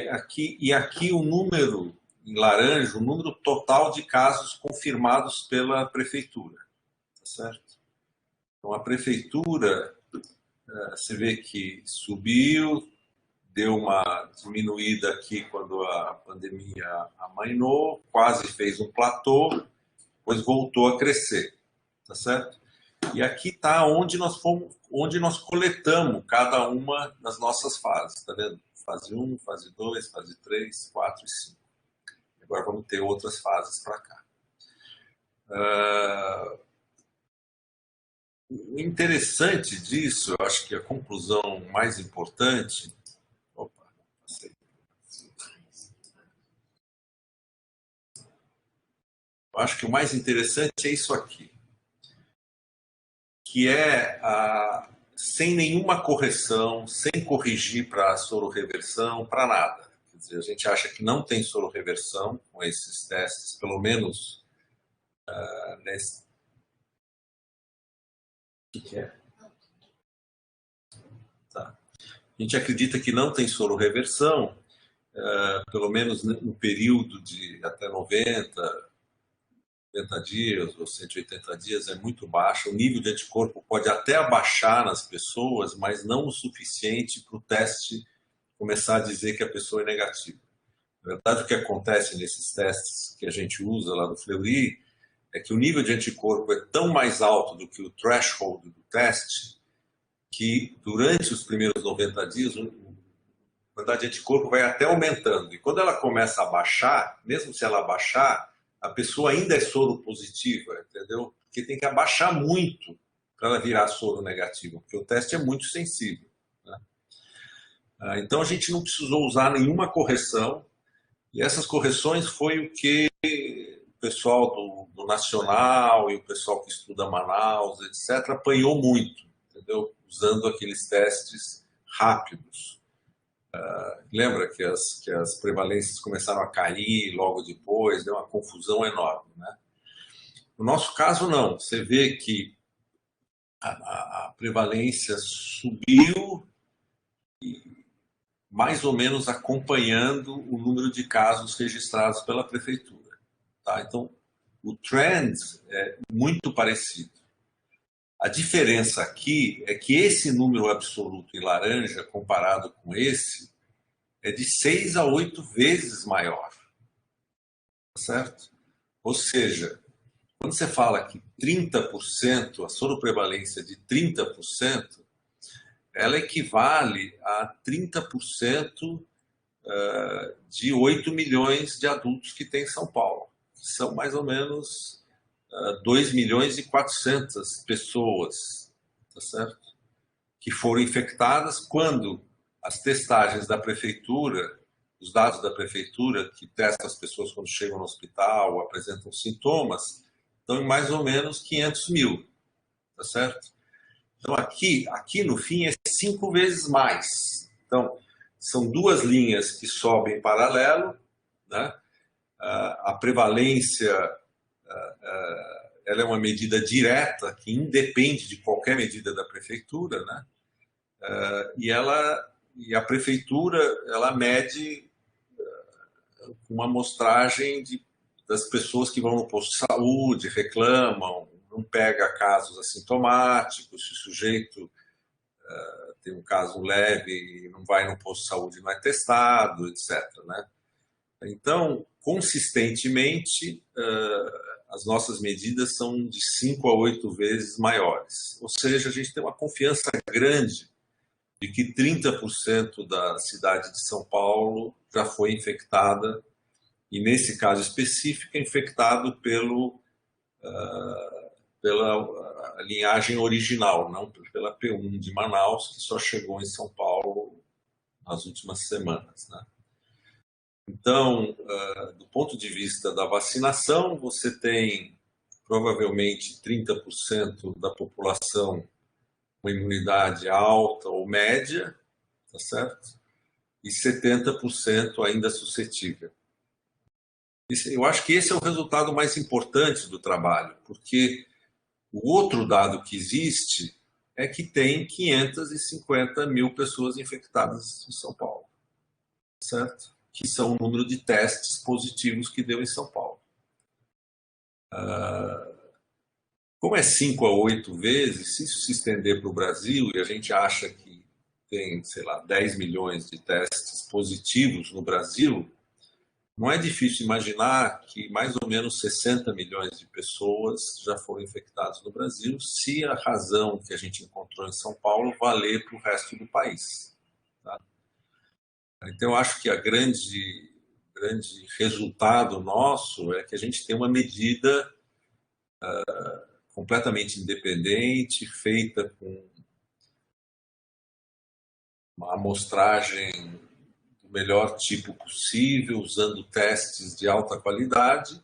aqui o número, em laranja, o número total de casos confirmados pela prefeitura, tá certo? Então a prefeitura, você vê que subiu, deu uma diminuída aqui quando a pandemia amainou, quase fez um platô, depois voltou a crescer, tá certo? E aqui está onde nós coletamos cada uma das nossas fases, tá vendo? Fase 1, fase 2, fase 3, 4 e 5. Agora vamos ter outras fases para cá. O interessante disso, eu acho que a conclusão mais importante... Opa, passei. Eu acho que o mais interessante é isso aqui, que é sem nenhuma correção, sem corrigir para soro-reversão, para nada. Quer dizer, a gente acha que não tem soro-reversão com esses testes, pelo menos nesse... O que é? Tá. A gente acredita que não tem soro-reversão, pelo menos no período de até 90, 90 dias ou 180 dias é muito baixa. O nível de anticorpo pode até abaixar nas pessoas, mas não o suficiente para o teste começar a dizer que a pessoa é negativa. Na verdade, o que acontece nesses testes que a gente usa lá do Fleury é que o nível de anticorpo é tão mais alto do que o threshold do teste que durante os primeiros 90 dias a quantidade de anticorpo vai até aumentando. E quando ela começa a baixar, mesmo se ela baixar, a pessoa ainda é soro positiva, entendeu? Porque tem que abaixar muito para ela virar soro negativo, porque o teste é muito sensível, né? Então a gente não precisou usar nenhuma correção, e essas correções foi o que o pessoal do Nacional e o pessoal que estuda Manaus, etc., apanhou muito, entendeu? Usando aqueles testes rápidos. Lembra que as prevalências começaram a cair logo depois, deu uma confusão enorme, né? No nosso caso, não. Você vê que a prevalência subiu mais ou menos acompanhando o número de casos registrados pela prefeitura, tá? Então, o trend é muito parecido. A diferença aqui é que esse número absoluto em laranja, comparado com esse, é de 6 a 8 vezes maior, certo? Ou seja, quando você fala que 30%, a soroprevalência de 30%, ela equivale a 30% de 8 milhões de adultos que tem em São Paulo. São mais ou menos 2 milhões e 400 pessoas, tá certo? Que foram infectadas quando as testagens da prefeitura, os dados da prefeitura, que testam as pessoas quando chegam no hospital ou apresentam sintomas, estão em mais ou menos 500 mil, tá certo? Então, aqui no fim, é 5 vezes mais. Então, são duas linhas que sobem em paralelo, né? A prevalência ela é uma medida direta que independe de qualquer medida da prefeitura, né? E a prefeitura ela mede uma amostragem das pessoas que vão no posto de saúde, reclamam, não pega casos assintomáticos, se o sujeito tem um caso leve e não vai no posto de saúde, não é testado, etc., né? Então, consistentemente, as nossas medidas são de 5 a 8 vezes maiores. Ou seja, a gente tem uma confiança grande de que 30% da cidade de São Paulo já foi infectada, e nesse caso específico, infectado pela linhagem original, não pela P1 de Manaus, que só chegou em São Paulo nas últimas semanas, né? Então, do ponto de vista da vacinação, você tem provavelmente 30% da população com imunidade alta ou média, tá certo? E 70% ainda suscetível. Eu acho que esse é o resultado mais importante do trabalho, porque o outro dado que existe é que tem 550 mil pessoas infectadas em São Paulo, certo? Que são o número de testes positivos que deu em São Paulo. Como é 5 a 8 vezes, se isso se estender para o Brasil, e a gente acha que tem, sei lá, 10 milhões de testes positivos no Brasil, não é difícil imaginar que mais ou menos 60 milhões de pessoas já foram infectadas no Brasil, se a razão que a gente encontrou em São Paulo valer para o resto do país, tá? Então, eu acho que o grande resultado nosso é que a gente tem uma medida completamente independente, feita com uma amostragem do melhor tipo possível, usando testes de alta qualidade,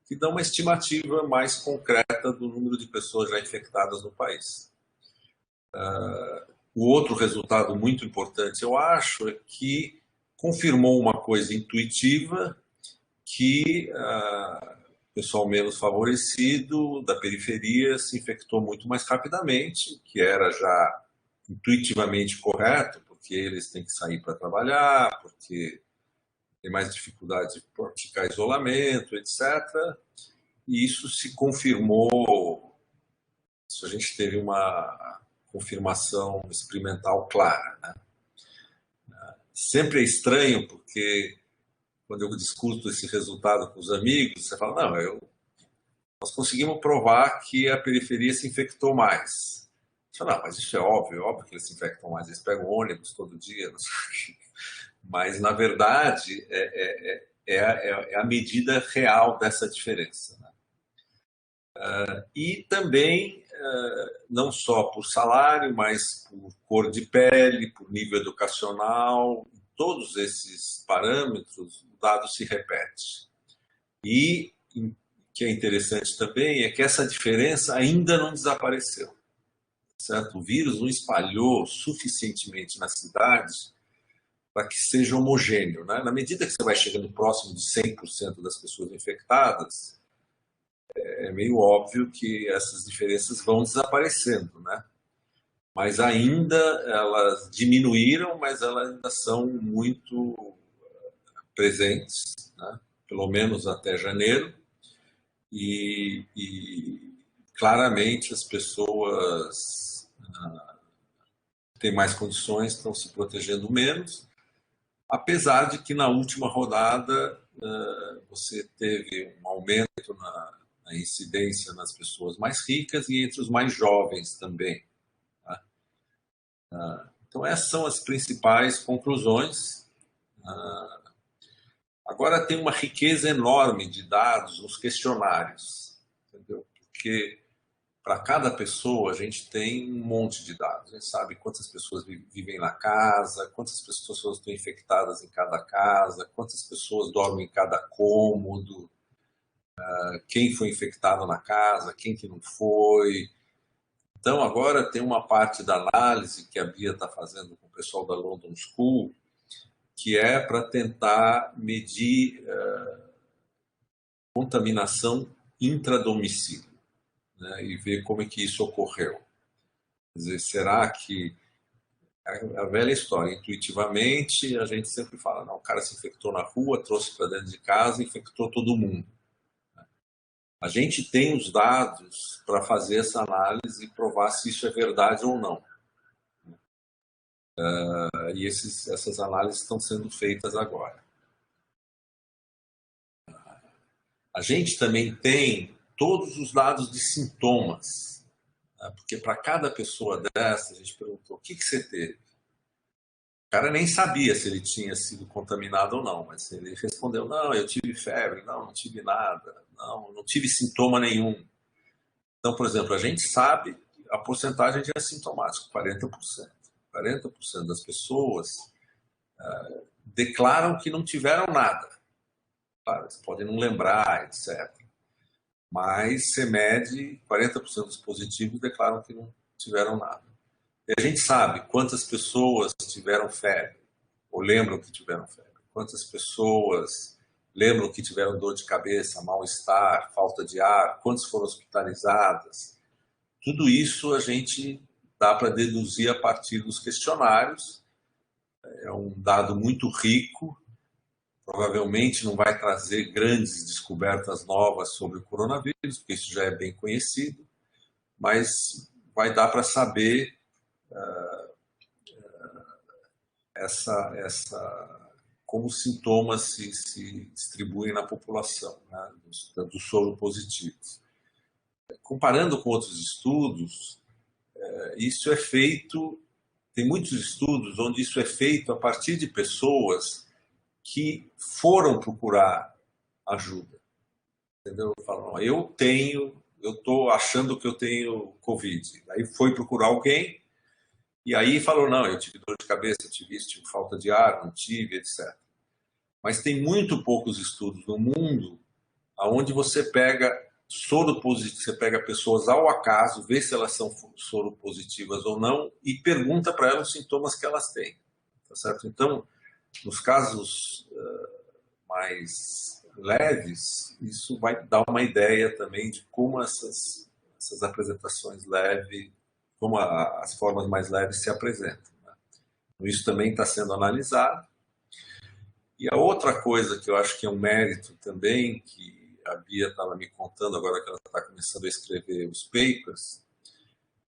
que dão uma estimativa mais concreta do número de pessoas já infectadas no país. O outro resultado muito importante, eu acho, é que confirmou uma coisa intuitiva, que o pessoal menos favorecido da periferia se infectou muito mais rapidamente, que era já intuitivamente correto, porque eles têm que sair para trabalhar, porque tem mais dificuldade de praticar isolamento, etc. E isso se confirmou, isso a gente teve uma confirmação experimental clara, né? Sempre é estranho, porque quando eu discuto esse resultado com os amigos, você fala, não, nós conseguimos provar que a periferia se infectou mais. Você fala, não, mas isso é óbvio que eles se infectam mais, eles pegam ônibus todo dia, não sei o quê. Mas, na verdade, é a medida real dessa diferença, né? E também, não só por salário, mas por cor de pele, por nível educacional, todos esses parâmetros, o dado se repete. E o que é interessante também é que essa diferença ainda não desapareceu, certo? O vírus não espalhou suficientemente nas cidades para que seja homogêneo, né? Na medida que você vai chegando próximo de 100% das pessoas infectadas, é meio óbvio que essas diferenças vão desaparecendo, né? Mas ainda elas diminuíram, mas elas ainda são muito presentes, né? Pelo menos até janeiro, e claramente as pessoas têm mais condições, estão se protegendo menos, apesar de que na última rodada você teve um aumento na incidência nas pessoas mais ricas e entre os mais jovens também, tá? Então essas são as principais conclusões. Agora tem uma riqueza enorme de dados nos questionários, entendeu? Porque para cada pessoa a gente tem um monte de dados. A gente sabe quantas pessoas vivem na casa, quantas pessoas estão infectadas em cada casa, quantas pessoas dormem em cada cômodo, quem foi infectado na casa, quem que não foi. Então agora tem uma parte da análise que a Bia está fazendo com o pessoal da London School, que é para tentar medir contaminação intradomicílio, né, e ver como é que isso ocorreu. Quer dizer, será que a velha história, intuitivamente a gente sempre fala, não, o cara se infectou na rua, trouxe para dentro de casa e infectou todo mundo. A gente tem os dados para fazer essa análise e provar se isso é verdade ou não. E essas análises estão sendo feitas agora. A gente também tem todos os dados de sintomas, né? Porque para cada pessoa dessa, a gente perguntou, o que você teve? O cara nem sabia se ele tinha sido contaminado ou não, mas ele respondeu, não, eu tive febre, não tive nada, não tive sintoma nenhum. Então, por exemplo, a gente sabe a porcentagem de assintomáticos, 40%. 40% das pessoas declaram que não tiveram nada. Claro, eles podem não lembrar, etc. Mas você mede, 40% dos positivos declaram que não tiveram nada. E a gente sabe quantas pessoas tiveram febre, ou lembram que tiveram febre. Quantas pessoas lembram que tiveram dor de cabeça, mal-estar, falta de ar, quantas foram hospitalizadas. Tudo isso a gente dá para deduzir a partir dos questionários. É um dado muito rico, provavelmente não vai trazer grandes descobertas novas sobre o coronavírus, porque isso já é bem conhecido, mas vai dar para saber como os sintomas se distribuem na população, né, dos soropositivos. Comparando com outros estudos, isso é feito, tem muitos estudos onde isso é feito a partir de pessoas que foram procurar ajuda. Entendeu? Falam, eu estou achando que eu tenho Covid. Aí foi procurar alguém e aí falou, não, eu tive dor de cabeça, eu tive isso, tive falta de ar, não tive, etc. Mas tem muito poucos estudos no mundo onde você pega soropositivos, você pega pessoas ao acaso, vê se elas são soropositivas ou não e pergunta para elas os sintomas que elas têm. Tá certo? Então, nos casos mais leves, isso vai dar uma ideia também de como essas apresentações leves, como as formas mais leves se apresentam, né? Isso também está sendo analisado. E a outra coisa que eu acho que é um mérito também, que a Bia estava me contando agora que ela está começando a escrever os papers,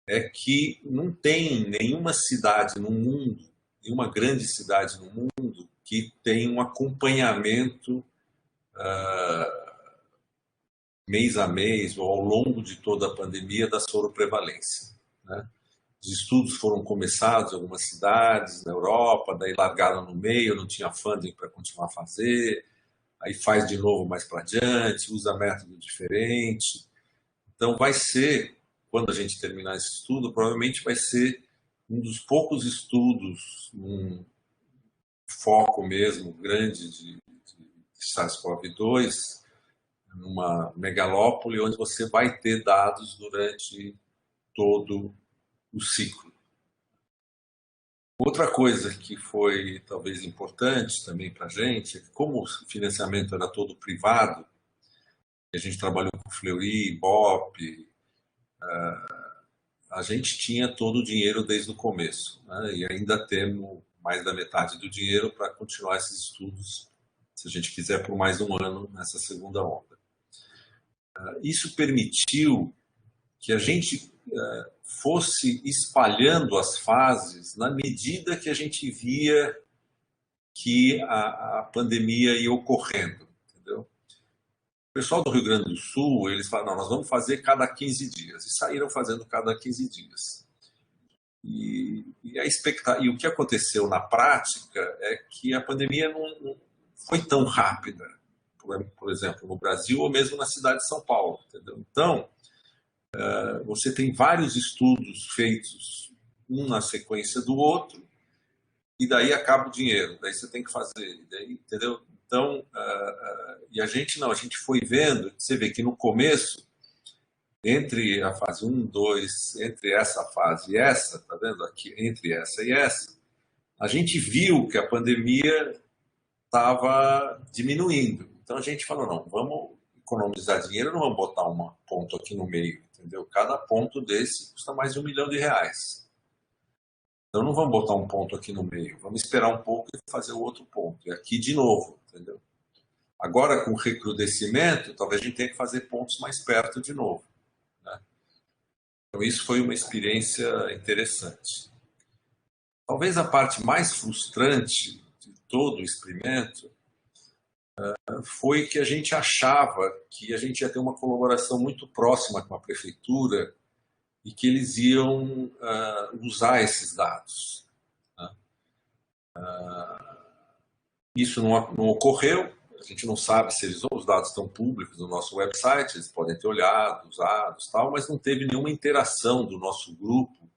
é que não tem nenhuma cidade no mundo, nenhuma grande cidade no mundo que tem um acompanhamento mês a mês ou ao longo de toda a pandemia da soroprevalência, né? Os estudos foram começados em algumas cidades na Europa, daí largaram no meio, não tinha funding para continuar a fazer, aí faz de novo mais para adiante, usa método diferente. Então vai ser, quando a gente terminar esse estudo, provavelmente vai ser um dos poucos estudos, um foco mesmo grande de SARS-CoV-2, numa megalópole, onde você vai ter dados durante todo o ciclo. Outra coisa que foi talvez importante também para a gente, é que como o financiamento era todo privado, a gente trabalhou com Fleury, Ibope, a gente tinha todo o dinheiro desde o começo, né? E ainda temos mais da metade do dinheiro para continuar esses estudos, se a gente quiser, por mais um ano nessa segunda onda. Isso permitiu que a gente fosse espalhando as fases na medida que a gente via que a pandemia ia ocorrendo, entendeu? O pessoal do Rio Grande do Sul, eles falaram, não, nós vamos fazer cada 15 dias, e saíram fazendo cada 15 dias. E o que aconteceu na prática é que a pandemia não foi tão rápida, por exemplo, no Brasil ou mesmo na cidade de São Paulo, entendeu? Então, você tem vários estudos feitos, um na sequência do outro, e daí acaba o dinheiro, daí você tem que fazer, daí, entendeu? Então, e a gente não, a gente foi vendo, você vê que no começo, entre a fase 1, 2, entre essa fase e essa, tá vendo aqui, entre essa e essa, a gente viu que a pandemia estava diminuindo. Então a gente falou, não, vamos economizar dinheiro, não vamos botar um ponto aqui no meio, entendeu? Cada ponto desse custa mais de R$1 milhão. Então não vamos botar um ponto aqui no meio, vamos esperar um pouco e fazer o outro ponto. E aqui de novo, entendeu? Agora com o recrudescimento, talvez a gente tenha que fazer pontos mais perto de novo, né? Então isso foi uma experiência interessante. Talvez a parte mais frustrante de todo o experimento foi que a gente achava que a gente ia ter uma colaboração muito próxima com a prefeitura e que eles iam usar esses dados, né? Isso não ocorreu, a gente não sabe se os dados estão públicos no nosso website, eles podem ter olhado, usados, tal, mas não teve nenhuma interação do nosso grupo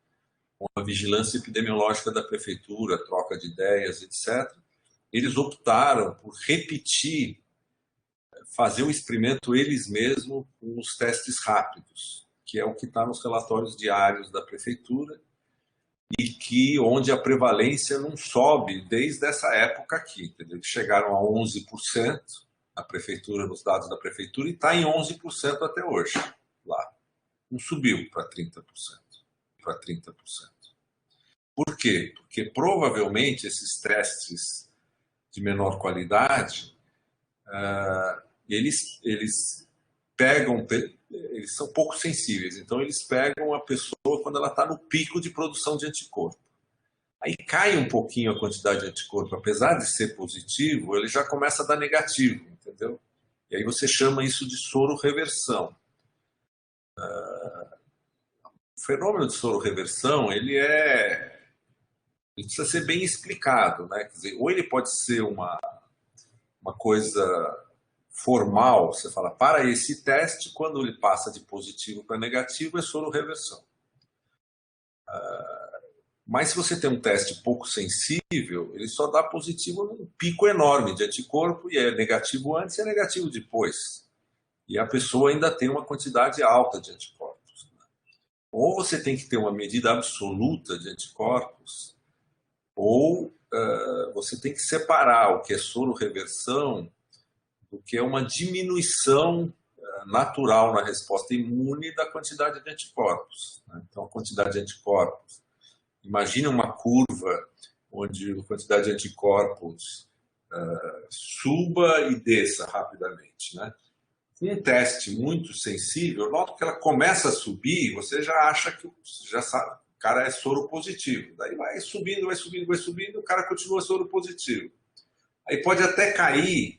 com a vigilância epidemiológica da prefeitura, troca de ideias, etc. Eles optaram por repetir, fazer o experimento eles mesmos com os testes rápidos, que é o que está nos relatórios diários da prefeitura e que onde a prevalência não sobe desde essa época aqui, entendeu? Chegaram a 11% na prefeitura, nos dados da prefeitura, e está em 11% até hoje lá. Não subiu para 30%. Por quê? Porque provavelmente esses testes de menor qualidade, eles são pouco sensíveis, então eles pegam a pessoa quando ela está no pico de produção de anticorpo. Aí cai um pouquinho a quantidade de anticorpo, apesar de ser positivo, ele já começa a dar negativo, entendeu? E aí você chama isso de sororeversão. O fenômeno de sororeversão, ele precisa ser bem explicado, né? Quer dizer, ou ele pode ser uma coisa formal, você fala, para esse teste, quando ele passa de positivo para negativo, é sororeversão. Mas se você tem um teste pouco sensível, ele só dá positivo num pico enorme de anticorpo, e é negativo antes e é negativo depois. E a pessoa ainda tem uma quantidade alta de anticorpos, né? Ou você tem que ter uma medida absoluta de anticorpos, ou você tem que separar o que é sororeversão do que é uma diminuição natural na resposta imune da quantidade de anticorpos, né? Então, a quantidade de anticorpos, imagine uma curva onde a quantidade de anticorpos suba e desça rapidamente, né? Um teste muito sensível, logo que ela começa a subir, você já acha que já sabe, o cara é soro positivo. Daí vai subindo, vai subindo, vai subindo, o cara continua soro positivo. Aí pode até cair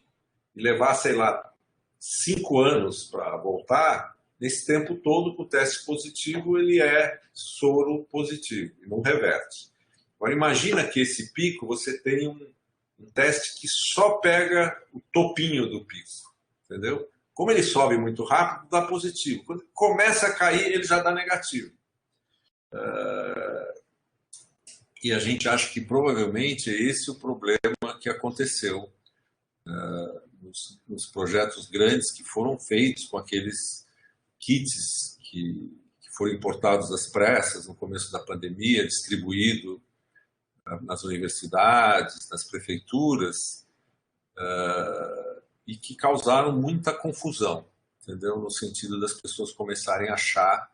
e levar, sei lá, 5 anos para voltar. Nesse tempo todo, com o teste positivo, ele é soro positivo e não reverte. Agora, imagina que esse pico, você tem um teste que só pega o topinho do pico, entendeu? Como ele sobe muito rápido, dá positivo. Quando começa a cair, ele já dá negativo. E a gente acha que provavelmente é esse o problema que aconteceu nos projetos grandes que foram feitos com aqueles kits que foram importados às pressas no começo da pandemia, distribuído nas universidades, nas prefeituras, e que causaram muita confusão, entendeu? No sentido das pessoas começarem a achar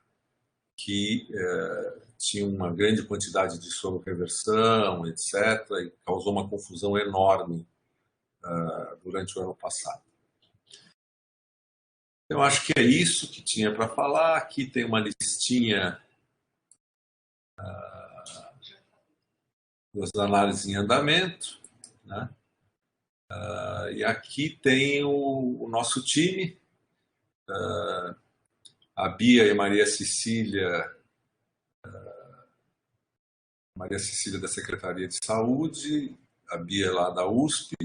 que tinha uma grande quantidade de soro-reversão, etc., e causou uma confusão enorme durante o ano passado. Eu acho que é isso que tinha para falar. Aqui tem uma listinha das análises em andamento, né? E aqui tem o nosso time, a Bia e Maria Cecília da Secretaria de Saúde, a Bia lá da USP,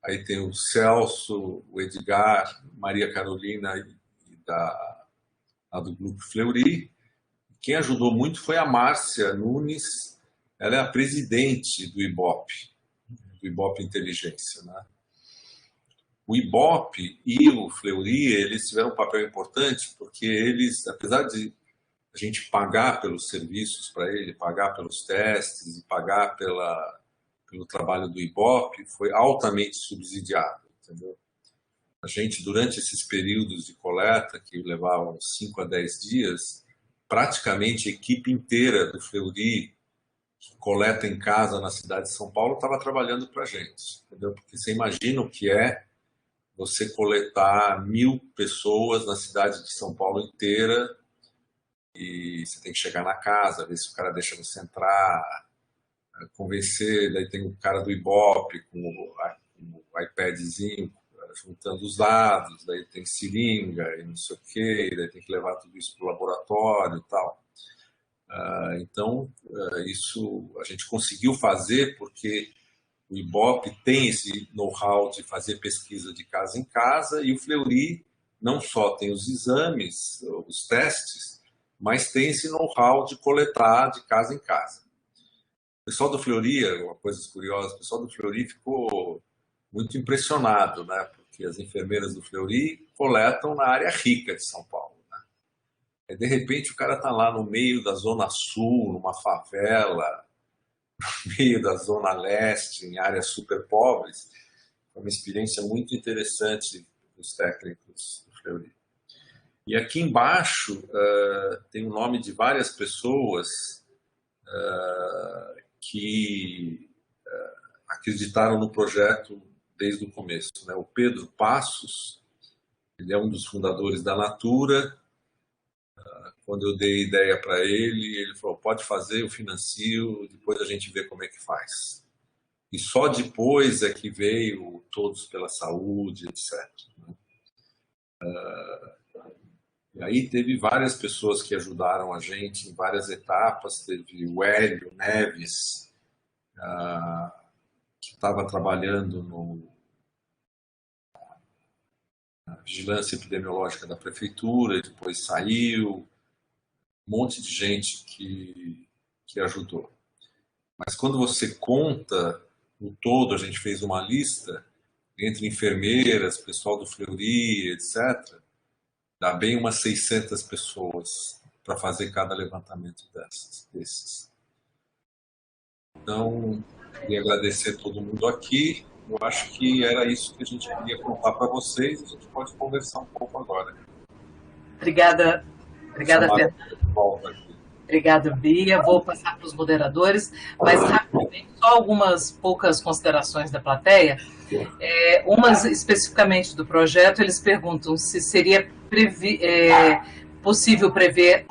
aí tem o Celso, o Edgar, Maria Carolina do Grupo Fleury. Quem ajudou muito foi a Márcia Nunes, ela é a presidente do IBOP Inteligência, né? O IBOP e o Fleury, eles tiveram um papel importante porque eles, apesar de a gente pagar pelos serviços para ele, pagar pelos testes e pagar pelo trabalho do IBOP, foi altamente subsidiado, entendeu? A gente, durante esses períodos de coleta, que levavam 5 a 10 dias, praticamente a equipe inteira do Fleury, que coleta em casa na cidade de São Paulo, estava trabalhando para a gente, entendeu? Porque você imagina o que é você coletar 1000 pessoas na cidade de São Paulo inteira e você tem que chegar na casa, ver se o cara deixa você entrar, convencer, daí tem o cara do IBOP com o iPadzinho juntando os dados, daí tem seringa e não sei o quê, daí tem que levar tudo isso para o laboratório e tal. Então, isso a gente conseguiu fazer porque o IBOP tem esse know-how de fazer pesquisa de casa em casa e o Fleury não só tem os exames, os testes, mas tem esse know-how de coletar de casa em casa. O pessoal do Fleury, uma coisa curiosa, o pessoal do Fleury ficou muito impressionado, né? Porque as enfermeiras do Fleury coletam na área rica de São Paulo. E, de repente, o cara está lá no meio da Zona Sul, numa favela, no meio da Zona Leste, em áreas super pobres. Foi uma experiência muito interessante dos técnicos do Fleury. E aqui embaixo tem o nome de várias pessoas que acreditaram no projeto desde o começo, né? O Pedro Passos, ele é um dos fundadores da Natura. Quando eu dei ideia para ele, ele falou, pode fazer, eu financio, depois a gente vê como é que faz. E só depois é que veio Todos pela Saúde, etc. E aí teve várias pessoas que ajudaram a gente em várias etapas. Teve o Hélio Neves, que estava trabalhando na vigilância epidemiológica da prefeitura, e depois saiu. Um monte de gente que ajudou. Mas quando você conta o todo, a gente fez uma lista entre enfermeiras, pessoal do Fleury, etc., dá bem umas 600 pessoas para fazer cada levantamento desses. Então, queria agradecer a todo mundo aqui. Eu acho que era isso que a gente queria contar para vocês. A gente pode conversar um pouco agora. Obrigada, Fernanda. Obrigada, Bia. Vou passar para os moderadores, mas rapidinho. só algumas poucas considerações da plateia. Umas especificamente do projeto, eles perguntam se seria possível prever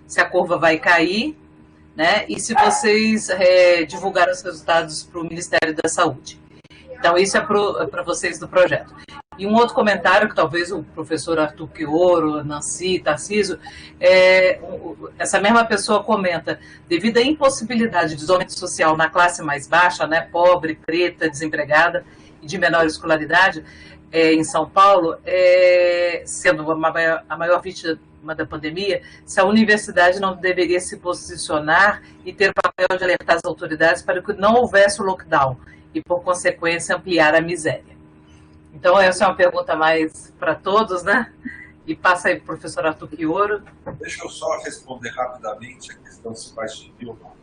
se a curva vai cair, né? E se vocês divulgaram os resultados para o Ministério da Saúde. Então, isso é para vocês do projeto. E um outro comentário, que talvez o professor Arthur Quioro, Nancy, Tarcísio, essa mesma pessoa comenta, devido à impossibilidade de isolamento social na classe mais baixa, né, pobre, preta, desempregada e de menor escolaridade, em São Paulo, sendo a maior vítima da pandemia, se a universidade não deveria se posicionar e ter o papel de alertar as autoridades para que não houvesse o lockdown e, por consequência, ampliar a miséria. Então, essa é uma pergunta mais para todos, né? E passa aí para o professor Arthur Quioro. Deixa eu só responder rapidamente a questão se vai subir ou não.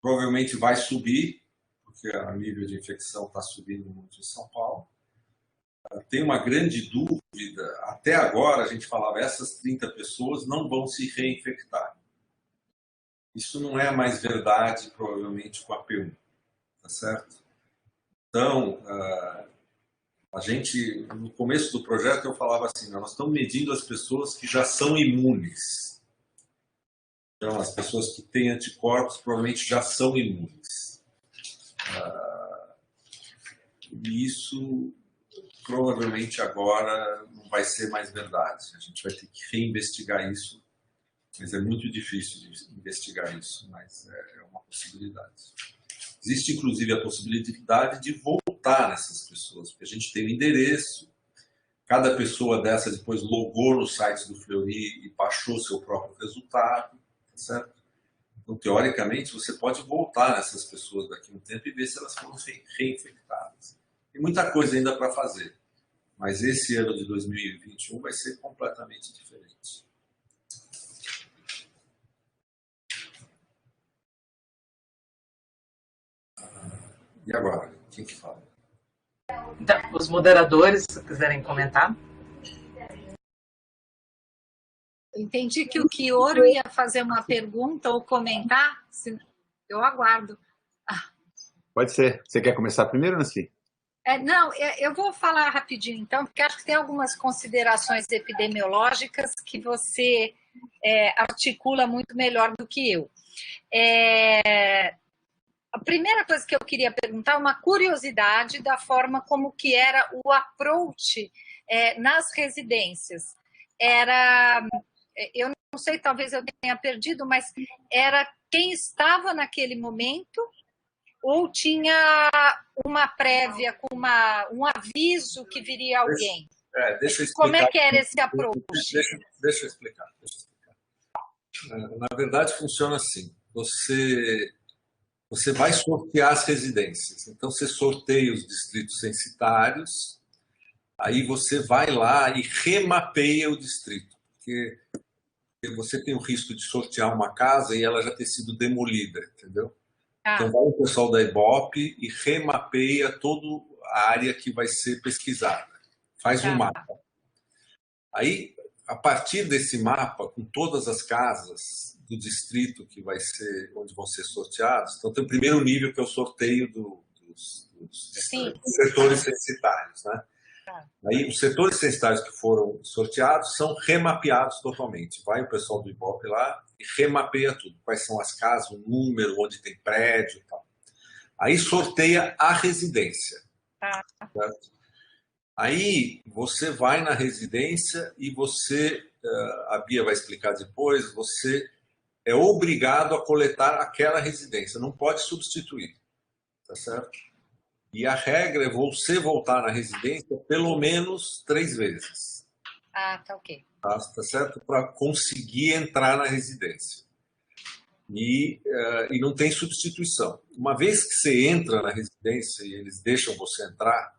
Provavelmente vai subir, porque o nível de infecção está subindo muito em São Paulo. Tem uma grande dúvida. Até agora, a gente falava, essas 30 pessoas não vão se reinfectar. Isso não é mais verdade, provavelmente, com a P1. Tá certo? Então, a gente, no começo do projeto, eu falava assim, nós estamos medindo as pessoas que já são imunes. Então, as pessoas que têm anticorpos provavelmente já são imunes. E isso, provavelmente, agora não vai ser mais verdade. A gente vai ter que reinvestigar isso, mas é muito difícil de investigar isso, mas é uma possibilidade. Existe, inclusive, a possibilidade de voltar nessas pessoas, porque a gente tem o endereço, cada pessoa dessa depois logou no site do Fleury e baixou seu próprio resultado, certo? Então, teoricamente, você pode voltar nessas pessoas daqui a um tempo e ver se elas foram reinfectadas. Tem muita coisa ainda para fazer, mas esse ano de 2021 vai ser completamente diferente. E agora, quem que fala? Então, os moderadores, se quiserem comentar. Entendi que o Quioro ia fazer uma pergunta ou comentar. Eu aguardo. Pode ser. Você quer começar primeiro, Nancy? Não, eu vou falar rapidinho, então, porque acho que tem algumas considerações epidemiológicas que você articula muito melhor do que eu. A primeira coisa que eu queria perguntar é uma curiosidade da forma como que era o approach nas residências. Eu não sei, talvez eu tenha perdido, mas era quem estava naquele momento ou tinha uma prévia com um aviso que viria alguém? Deixa eu explicar. Como é que era esse approach? Deixa eu explicar. Na verdade, funciona assim. Você vai sortear as residências. Então, você sorteia os distritos censitários, aí você vai lá e remapeia o distrito. Porque você tem o risco de sortear uma casa e ela já ter sido demolida, entendeu? Então, vai o pessoal da Ibope e remapeia toda a área que vai ser pesquisada. Faz um mapa. Aí, a partir desse mapa, com todas as casas do distrito que vai ser, onde vão ser sorteados, então tem o primeiro nível, que é o sorteio dos setores censitários, né? Aí, os setores censitários que foram sorteados são remapeados totalmente. Vai o pessoal do Ibope lá e remapeia tudo. Quais são as casas, o número, onde tem prédio e tal. Aí sorteia a residência. Certo? Aí você vai na residência e você, a Bia vai explicar depois, você é obrigado a coletar aquela residência, não pode substituir. Tá certo? E a regra é você voltar na residência pelo menos 3 vezes. Tá ok. Tá certo? Para conseguir entrar na residência. E não tem substituição. Uma vez que você entra na residência e eles deixam você entrar,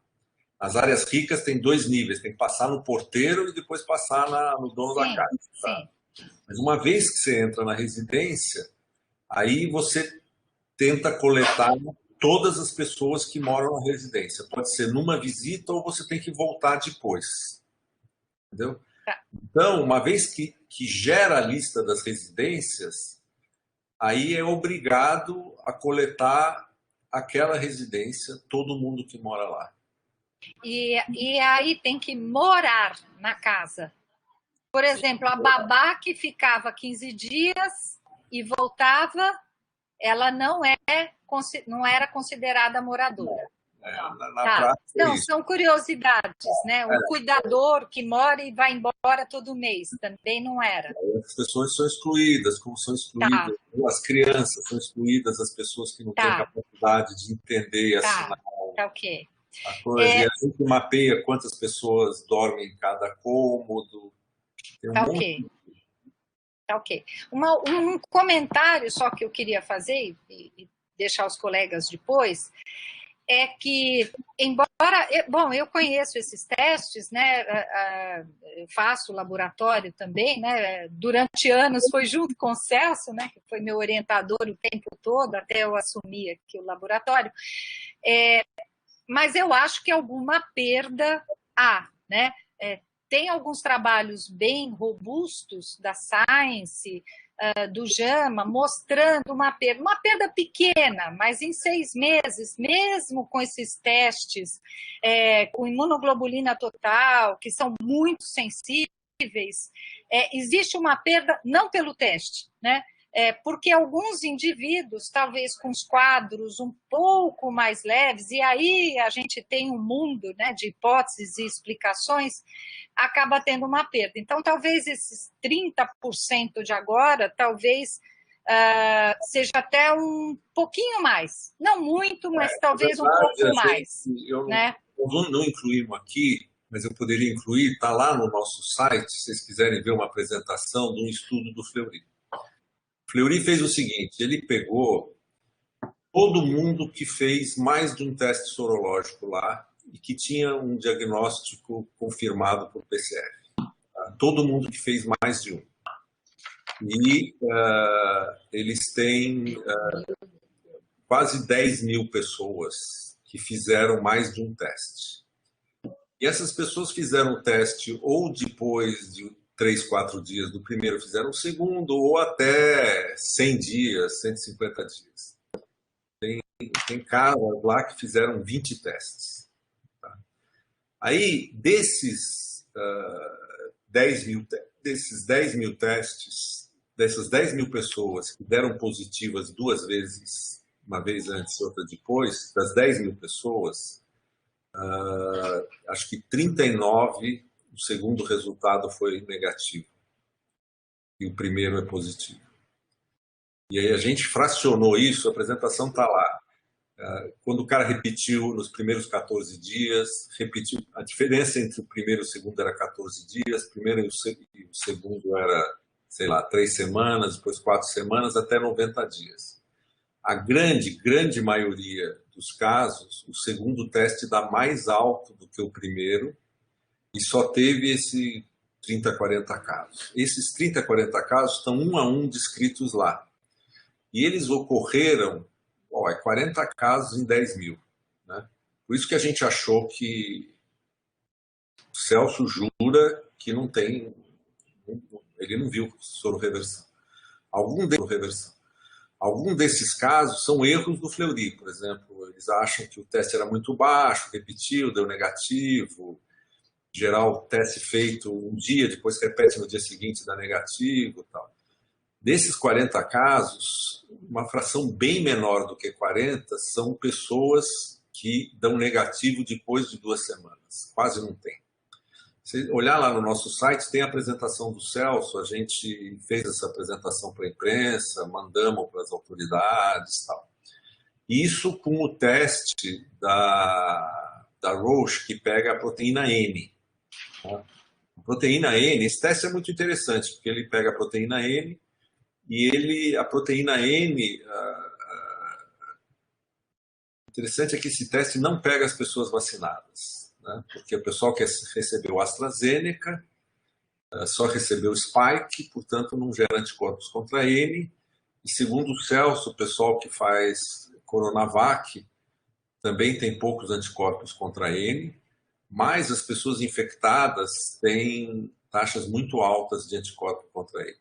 as áreas ricas têm 2 níveis. Tem que passar no porteiro e depois passar no dono da casa. Tá? Mas uma vez que você entra na residência, aí você tenta coletar todas as pessoas que moram na residência. Pode ser numa visita ou você tem que voltar depois. Entendeu? Então, uma vez que gera a lista das residências, aí é obrigado a coletar aquela residência, todo mundo que mora lá. E aí tem que morar na casa. Por exemplo, a babá que ficava 15 dias e voltava, ela não era considerada moradora. Na Tá. prática, Não, são curiosidades, né? O cuidador que mora e vai embora todo mês também não era. as pessoas são excluídas, como são excluídas as crianças, são excluídas as pessoas que não têm capacidade de entender e assinar. Tá ok. A coisa, e a gente mapeia quantas pessoas dormem em cada cômodo. Tem ok. Tá ok. Um comentário só que eu queria fazer e deixar os colegas depois é que, embora... Bom, eu conheço esses testes, né? Eu faço laboratório também, né? Durante anos foi junto com o Celso, né? Que foi meu orientador o tempo todo, até eu assumir aqui o laboratório. Mas eu acho que alguma perda há, né? Tem alguns trabalhos bem robustos da Science, do JAMA, mostrando uma perda pequena, mas em 6 meses, mesmo com esses testes, com imunoglobulina total, que são muito sensíveis, existe uma perda não pelo teste, né? Porque alguns indivíduos, talvez com os quadros um pouco mais leves, e aí a gente tem um mundo, né, de hipóteses e explicações, acaba tendo uma perda. Então, talvez esses 30% de agora, talvez seja até um pouquinho mais. Não muito, mas talvez um pouco mais. Eu não incluímos aqui, mas eu poderia incluir, está lá no nosso site, se vocês quiserem ver uma apresentação de um estudo do Fleury. Fleury fez o seguinte, ele pegou todo mundo que fez mais de um teste sorológico lá e que tinha um diagnóstico confirmado por PCR. Tá? Todo mundo que fez mais de um. E eles têm quase 10 mil pessoas que fizeram mais de um teste. E essas pessoas fizeram o teste ou depois de 3, 4 dias do primeiro fizeram o segundo, ou até 100 dias, 150 dias. Tem caras lá que fizeram 20 testes. Tá? Aí, desses 10 mil testes, dessas 10 mil pessoas que deram positivas 2 vezes, uma vez antes e outra depois, das 10 mil pessoas, acho que 39, o segundo resultado foi negativo. E o primeiro é positivo. E aí a gente fracionou isso, a apresentação está lá. Quando o cara repetiu nos primeiros 14 dias, repetiu, a diferença entre o primeiro e o segundo era 14 dias, o primeiro e o segundo era, sei lá, 3 semanas, depois 4 semanas, até 90 dias. A grande maioria dos casos, o segundo teste dá mais alto do que o primeiro e só teve esse 30, 40 casos. Esses 30, 40 casos estão um a um descritos lá. E eles ocorreram 40 casos em 10 mil. Né? Por isso que a gente achou que o Celso jura que não tem, ele não viu sororeversão. Algum desses casos são erros do Fleury, por exemplo. Eles acham que o teste era muito baixo, repetiu, deu negativo. Em geral, o teste feito um dia, depois repete no dia seguinte, dá negativo e tal. Desses 40 casos, uma fração bem menor do que 40 são pessoas que dão negativo depois de 2 semanas. Quase não tem. Se olhar lá no nosso site, tem a apresentação do Celso, a gente fez essa apresentação para a imprensa, mandamos para as autoridades e tal. Isso com o teste da Roche, que pega a proteína N. A proteína N, esse teste é muito interessante, porque ele pega a proteína N e a proteína N, interessante é que esse teste não pega as pessoas vacinadas, né? Porque o pessoal que recebeu AstraZeneca só recebeu Spike, portanto não gera anticorpos contra N, e segundo o Celso, o pessoal que faz Coronavac também tem poucos anticorpos contra N, mas as pessoas infectadas têm taxas muito altas de anticorpo contra ele.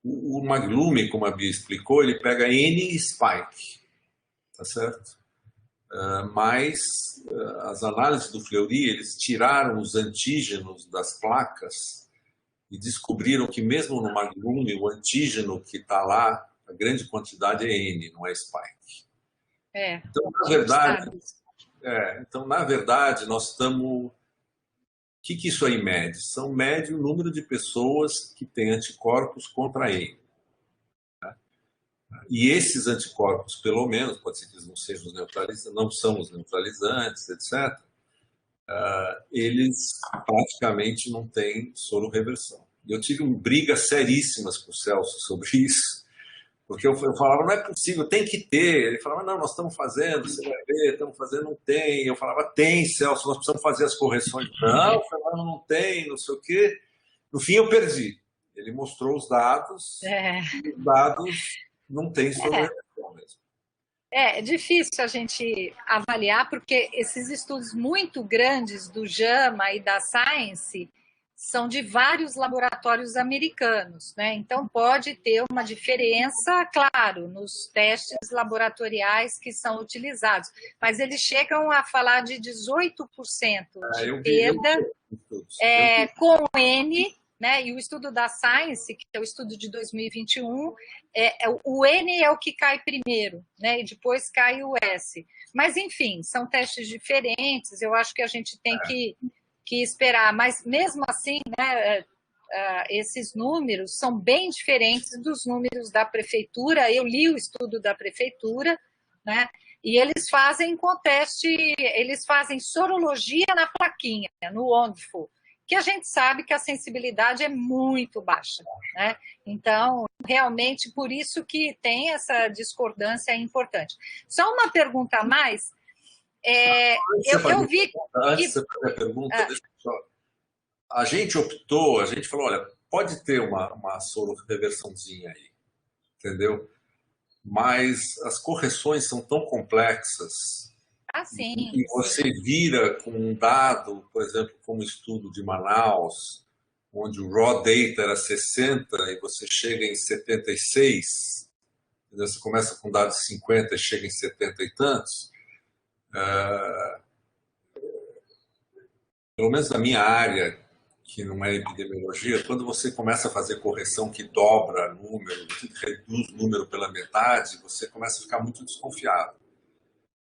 O Maglume, como a Bia explicou, ele pega N spike, tá certo? Mas as análises do Fleury, eles tiraram os antígenos das placas e descobriram que mesmo no Maglume, o antígeno que está lá, a grande quantidade é N, não é spike. Então, na verdade, nós estamos... O que isso aí mede? Mede o número de pessoas que têm anticorpos contra N. E esses anticorpos, pelo menos, pode ser que eles não sejam os neutralizantes, não são os neutralizantes, etc., eles praticamente não têm sororeversão. Eu tive brigas seríssimas com o Celso sobre isso, porque eu falava, não é possível, tem que ter. Ele falava, não, nós estamos fazendo, você vai ver, estamos fazendo, não tem. Eu falava, tem, Celso, nós precisamos fazer as correções. Não, não tem, não sei o quê. No fim, eu perdi. Ele mostrou os dados, e os dados não têm sororeversão mesmo. É difícil a gente avaliar, porque esses estudos muito grandes do JAMA e da Science são de vários laboratórios americanos, né? Então pode ter uma diferença, claro, nos testes laboratoriais que são utilizados, mas eles chegam a falar de 18% de perda com N, né? E o estudo da Science, que é o estudo de 2021, o N é o que cai primeiro, né? E depois cai o S. Mas, enfim, são testes diferentes, eu acho que a gente tem que esperar. Mas, mesmo assim, né, esses números são bem diferentes dos números da prefeitura. Eu li o estudo da prefeitura, né? E eles fazem eles fazem sorologia na plaquinha, no ONDFO, que a gente sabe que a sensibilidade é muito baixa, né? Então, realmente, por isso que tem essa discordância importante. Só uma pergunta a mais. Eu vi que... Antes de você fazer a pergunta, deixa eu só... A gente falou, olha, pode ter uma sororeversãozinha aí, entendeu? Mas as correções são tão complexas... sim. E você vira com um dado, por exemplo, como o estudo de Manaus, onde o raw data era 60 e você chega em 76, você começa com dados 50 e chega em 70 e tantos, pelo menos na minha área, que não é epidemiologia, quando você começa a fazer correção que dobra número, que reduz o número pela metade, você começa a ficar muito desconfiado.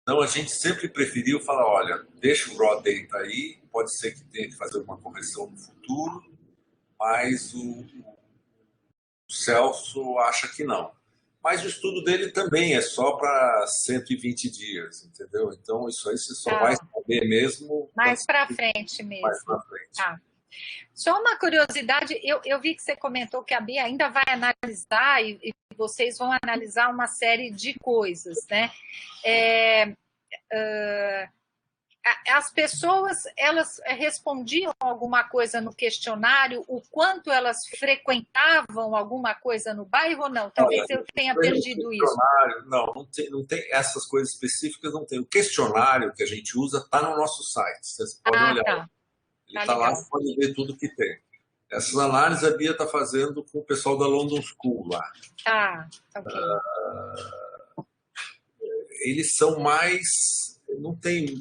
Então, a gente sempre preferiu falar, olha, deixa o raw data aí, pode ser que tenha que fazer uma correção no futuro, mas o Celso acha que não. Mas o estudo dele também é só para 120 dias, entendeu? Então, isso aí você só vai saber mesmo... Mais para frente mesmo. Mais para frente. Só uma curiosidade, eu vi que você comentou que a Bia ainda vai analisar e vocês vão analisar uma série de coisas, né? As pessoas, elas respondiam alguma coisa no questionário, o quanto elas frequentavam alguma coisa no bairro ou não? Talvez eu tenha perdido isso. Não tem essas coisas específicas, não tem. O questionário que a gente usa está no nosso site, vocês podem olhar. Tá. Ele está lá, você pode ver tudo que tem. Essas análises a Bia está fazendo com o pessoal da London School lá. Ok. Eles são mais... Não tem...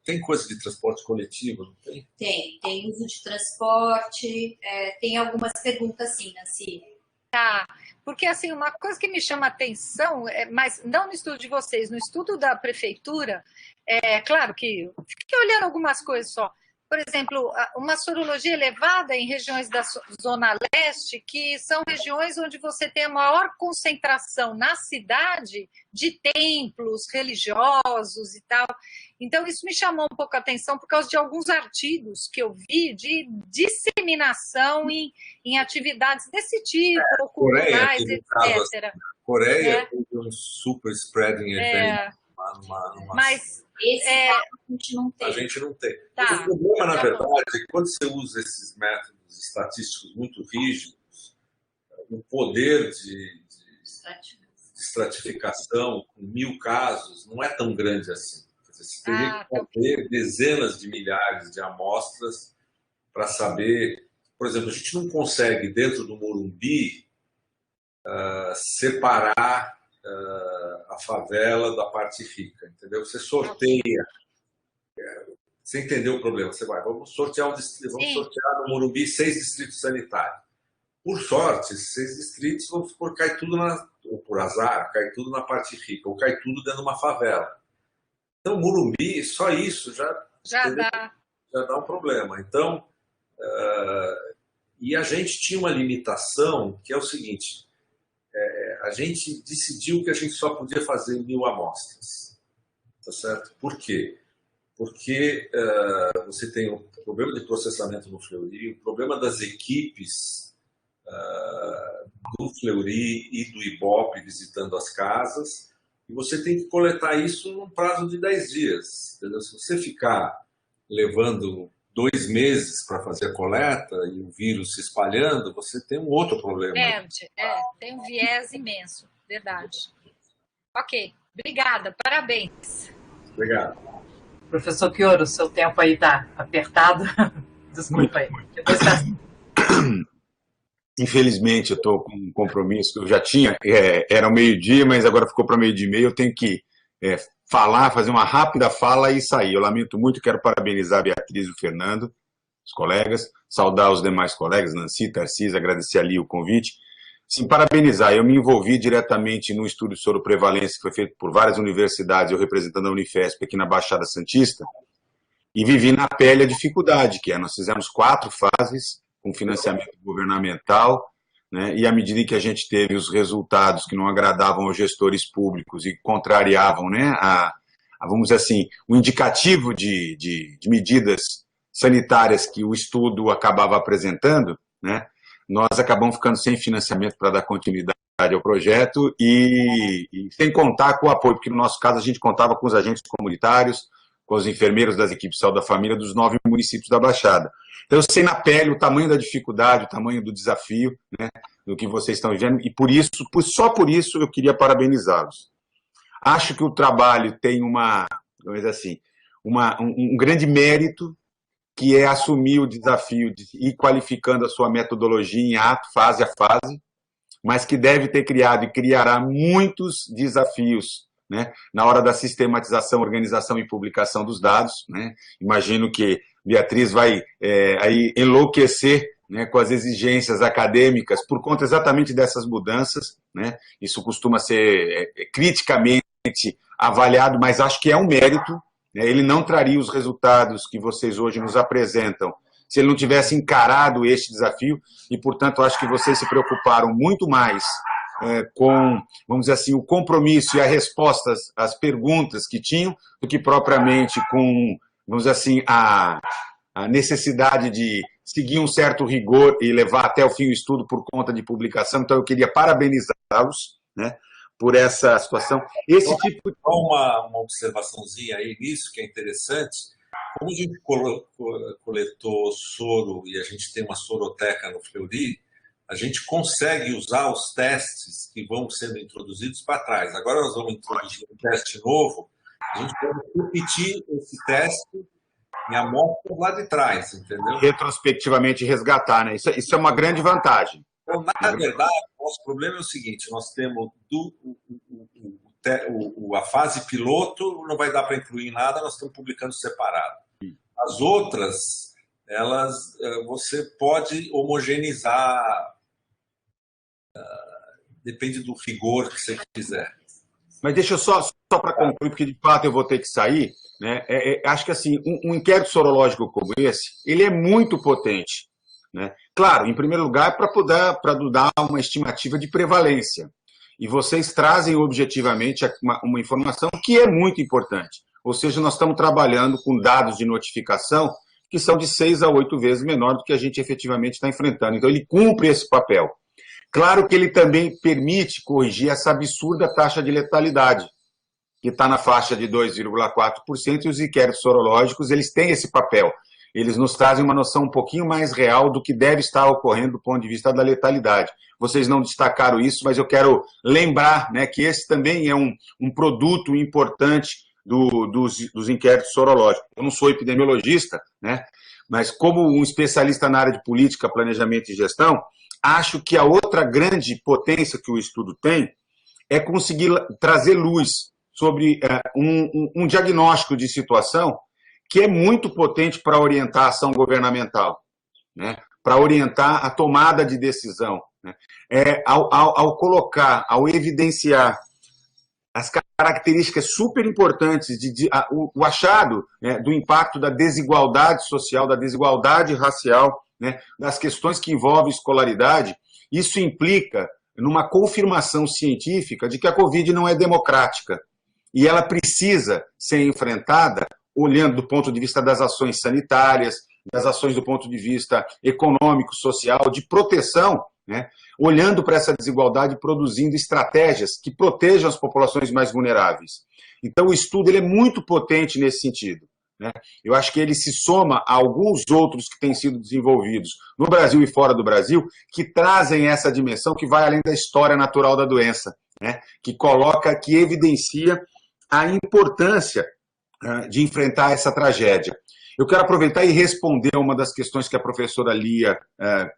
Tem coisa de transporte coletivo, não tem? Tem uso de transporte, tem algumas perguntas sim, Nancy. Porque assim, uma coisa que me chama a atenção, mas não no estudo de vocês, no estudo da prefeitura, claro que fiquei olhando algumas coisas só. Por exemplo, uma sorologia elevada em regiões da Zona Leste, que são regiões onde você tem a maior concentração na cidade de templos religiosos e tal. Então, isso me chamou um pouco a atenção por causa de alguns artigos que eu vi de disseminação em atividades desse tipo, culturais, etc. Coreia teve um super spreading event. Mas... a gente não tem. O problema, na verdade, é que quando você usa esses métodos estatísticos muito rígidos, o poder de estratificação com 1000 casos não é tão grande assim. Você teria que ter dezenas de milhares de amostras para saber... Por exemplo, a gente não consegue, dentro do Morumbi, separar a favela da parte rica, entendeu? Você sorteia. Você entendeu o problema? Você vai, vamos sortear no Morumbi 6 distritos sanitários. Por sorte, esses 6 distritos, vamos supor, cai tudo ou por azar, cai tudo na parte rica, ou cai tudo dentro de uma favela. Então, Morumbi, só isso já dá um problema. Então, e a gente tinha uma limitação, que é o seguinte, a gente decidiu que a gente só podia fazer 1000 amostras. Tá certo? Por quê? Porque você tem um problema de processamento no Fleury, o problema das equipes do Fleury e do Ibope visitando as casas, e você tem que coletar isso num prazo de 10 dias. Entendeu? Se você ficar levando 2 meses para fazer a coleta e o vírus se espalhando, você tem um outro problema. Perde, tem um viés imenso, verdade. Ok, obrigada, parabéns. Obrigado. Professor Chioro, seu tempo aí está apertado. Desculpa aí. Infelizmente, eu estou com um compromisso que eu já tinha, era o meio-dia, mas agora ficou para meio-dia e meio, eu tenho que fazer uma rápida fala e sair. Eu lamento muito, quero parabenizar a Beatriz e o Fernando, os colegas, saudar os demais colegas, Nancy, Tarcísio, agradecer ali o convite. Sim, parabenizar, eu me envolvi diretamente no estudo de soroprevalência que foi feito por várias universidades, eu representando a Unifesp aqui na Baixada Santista, e vivi na pele a dificuldade, que nós fizemos 4 fases com financiamento governamental, né, e à medida que a gente teve os resultados que não agradavam aos gestores públicos e contrariavam, né, vamos dizer assim, o indicativo de medidas sanitárias que o estudo acabava apresentando, né, nós acabamos ficando sem financiamento para dar continuidade ao projeto e sem contar com o apoio, porque no nosso caso a gente contava com os agentes comunitários, com os enfermeiros das equipes de saúde da família dos 9 municípios da Baixada. Então eu sei na pele o tamanho da dificuldade, o tamanho do desafio, né, do que vocês estão vivendo, e só por isso eu queria parabenizá-los. Acho que o trabalho tem vamos dizer assim, um grande mérito, que é assumir o desafio de ir qualificando a sua metodologia em ato, fase a fase, mas que deve ter criado e criará muitos desafios, né, na hora da sistematização, organização e publicação dos dados, né. Imagino que Beatriz vai aí enlouquecer, né, com as exigências acadêmicas por conta exatamente dessas mudanças, né. Isso costuma ser criticamente avaliado, mas acho que é um mérito. Ele não traria os resultados que vocês hoje nos apresentam se ele não tivesse encarado este desafio e, portanto, acho que vocês se preocuparam muito mais com, vamos dizer assim, o compromisso e as respostas às perguntas que tinham do que propriamente com, vamos dizer assim, a necessidade de seguir um certo rigor e levar até o fim o estudo por conta de publicação. Então, eu queria parabenizá-los, né, por essa situação. Esse tipo de... Uma observaçãozinha aí nisso, que é interessante. Como a gente coletou soro e a gente tem uma soroteca no Fleury, a gente consegue usar os testes que vão sendo introduzidos para trás. Agora nós vamos introduzir um teste novo, a gente pode repetir esse teste em amostras lá de trás, entendeu? Retrospectivamente resgatar, né? Isso é uma grande vantagem. Então, na verdade, o nosso problema é o seguinte, nós temos a fase piloto, não vai dar para incluir nada, nós estamos publicando separado. As outras, você pode homogeneizar, depende do rigor que você quiser. Mas deixa eu só para concluir, porque de fato eu vou ter que sair, né? Acho que assim, um inquérito sorológico como esse, ele é muito potente, né? Claro, em primeiro lugar, para dar uma estimativa de prevalência. E vocês trazem objetivamente uma informação que é muito importante. Ou seja, nós estamos trabalhando com dados de notificação que são de 6 a 8 vezes menor do que a gente efetivamente está enfrentando. Então, ele cumpre esse papel. Claro que ele também permite corrigir essa absurda taxa de letalidade, que está na faixa de 2,4%, e os inquéritos sorológicos, eles têm esse papel. Eles nos trazem uma noção um pouquinho mais real do que deve estar ocorrendo do ponto de vista da letalidade. Vocês não destacaram isso, mas eu quero lembrar, né, que esse também é um produto importante dos inquéritos sorológicos. Eu não sou epidemiologista, né, mas como um especialista na área de política, planejamento e gestão, acho que a outra grande potência que o estudo tem é conseguir trazer luz sobre um diagnóstico de situação que é muito potente para orientar a ação governamental, né? Para orientar a tomada de decisão, né? Ao colocar, ao evidenciar as características super importantes, o achado, né, do impacto da desigualdade social, da desigualdade racial, né, das questões que envolvem escolaridade, isso implica numa confirmação científica de que a Covid não é democrática e ela precisa ser enfrentada olhando do ponto de vista das ações sanitárias, das ações do ponto de vista econômico, social, de proteção, né? Olhando para essa desigualdade e produzindo estratégias que protejam as populações mais vulneráveis. Então, o estudo ele é muito potente nesse sentido, né? Eu acho que ele se soma a alguns outros que têm sido desenvolvidos no Brasil e fora do Brasil, que trazem essa dimensão que vai além da história natural da doença, né? Que evidencia a importância de enfrentar essa tragédia. Eu quero aproveitar e responder uma das questões que a professora Lia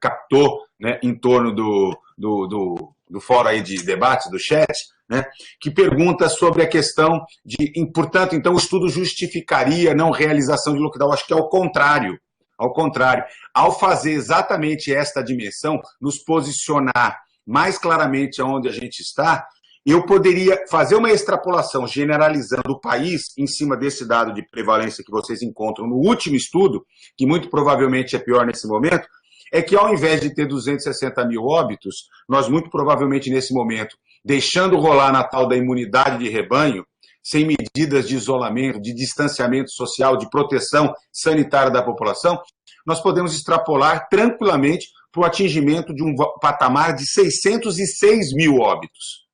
captou, né, em torno do fórum aí de debate, do chat, né, que pergunta sobre a questão de, portanto, então o estudo justificaria a não realização de lockdown. Acho que é ao contrário. Ao contrário, ao fazer exatamente esta dimensão, nos posicionar mais claramente aonde a gente está, eu poderia fazer uma extrapolação generalizando o país em cima desse dado de prevalência que vocês encontram no último estudo, que muito provavelmente é pior nesse momento, é que ao invés de ter 260 mil óbitos, nós muito provavelmente nesse momento, deixando rolar na tal da imunidade de rebanho, sem medidas de isolamento, de distanciamento social, de proteção sanitária da população, nós podemos extrapolar tranquilamente para o atingimento de um patamar de 606 mil óbitos.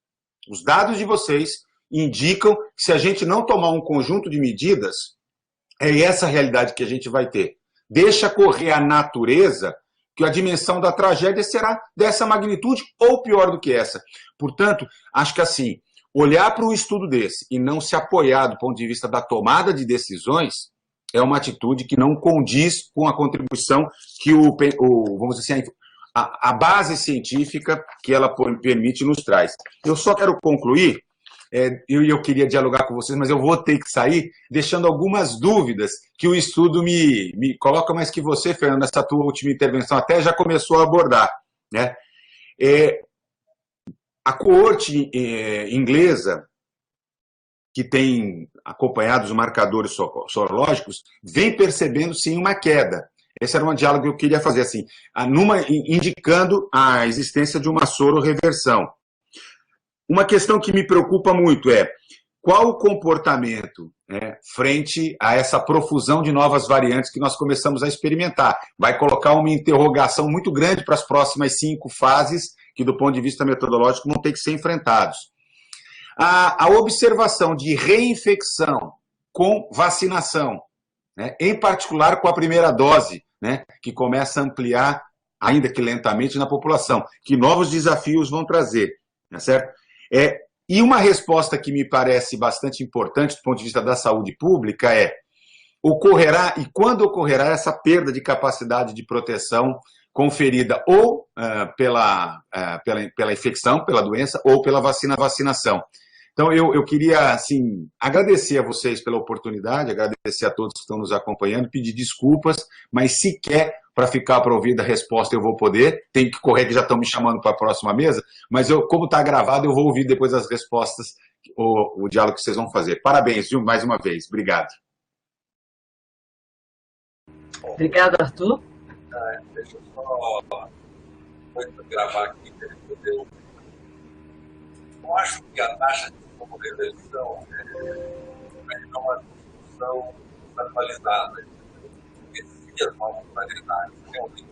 Os dados de vocês indicam que se a gente não tomar um conjunto de medidas, é essa a realidade que a gente vai ter. Deixa correr a natureza, que a dimensão da tragédia será dessa magnitude ou pior do que essa. Portanto, acho que assim, olhar para um estudo desse e não se apoiar do ponto de vista da tomada de decisões é uma atitude que não condiz com a contribuição que vamos dizer assim, a base científica que ela permite nos traz. Eu só quero concluir, eu queria dialogar com vocês, mas eu vou ter que sair, deixando algumas dúvidas que o estudo me coloca, mas que você, Fernando, nessa tua última intervenção até já começou a abordar, né? A coorte inglesa, que tem acompanhado os marcadores sorológicos, vem percebendo, sim, uma queda. Esse era um diálogo que eu queria fazer, assim, indicando a existência de uma sororeversão. Uma questão que me preocupa muito é qual o comportamento, né, frente a essa profusão de novas variantes que nós começamos a experimentar. Vai colocar uma interrogação muito grande para as próximas 5 fases que, do ponto de vista metodológico, vão ter que ser enfrentados. A observação de reinfecção com vacinação, né, em particular com a primeira dose, né, que começa a ampliar, ainda que lentamente, na população, que novos desafios vão trazer, tá certo? E uma resposta que me parece bastante importante do ponto de vista da saúde pública ocorrerá, e quando ocorrerá essa perda de capacidade de proteção conferida ou pela infecção, pela doença, ou pela vacinação. Então, eu queria, assim, agradecer a vocês pela oportunidade, agradecer a todos que estão nos acompanhando, pedir desculpas, mas sequer para ficar para ouvir da resposta eu vou poder, tenho que correr que já estão me chamando para a próxima mesa, mas como está gravado, eu vou ouvir depois as respostas, o diálogo que vocês vão fazer. Parabéns, viu, mais uma vez. Obrigado. Obrigado, Arthur. Deixa eu só gravar aqui para ele poder. Eu acho que a taxa de reversão é uma discussão atualizada. Existia as novas variedades, realmente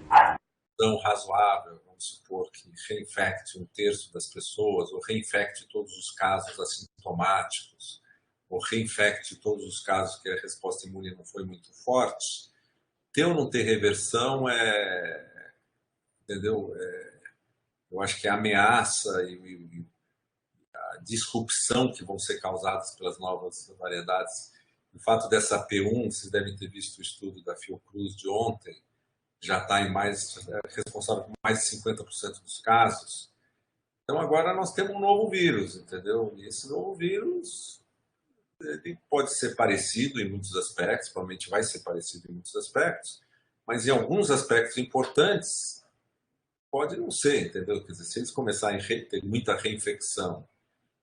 uma tão razoável, vamos supor que reinfecte 1/3 das pessoas, ou reinfecte todos os casos assintomáticos, ou reinfecte todos os casos que a resposta imune não foi muito forte. Ter ou não ter reversão entendeu? Eu acho que a ameaça e a disrupção que vão ser causadas pelas novas variedades, o fato dessa P1, vocês devem ter visto o estudo da Fiocruz de ontem, já está responsável por mais de 50% dos casos. Então agora nós temos um novo vírus, entendeu? E esse novo vírus ele pode ser parecido em muitos aspectos, provavelmente vai ser parecido em muitos aspectos, mas em alguns aspectos importantes pode não ser, entendeu? Quer dizer, se eles começarem a ter muita reinfecção,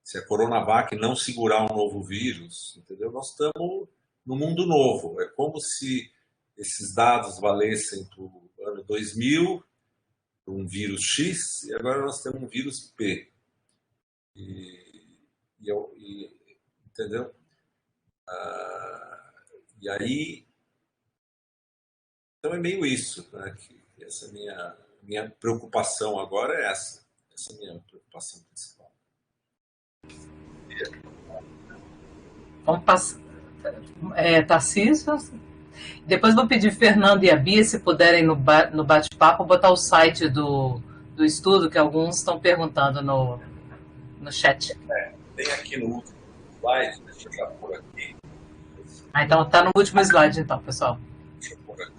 se a Coronavac não segurar um novo vírus, entendeu? Nós estamos no mundo novo. É como se esses dados valessem para o ano 2000, para um vírus X, e agora nós temos um vírus P. Entendeu? E aí, então é meio isso, né? Que essa minha preocupação agora é essa. Essa é a minha preocupação principal. Vamos passar. Tarcísio. Depois vou pedir Fernando e a Bia, se puderem no bate-papo, botar o site do estudo, que alguns estão perguntando no chat. Tem aqui no último slide, deixa eu já pôr aqui. Então está no último slide, então, pessoal. Deixa eu pôr aqui.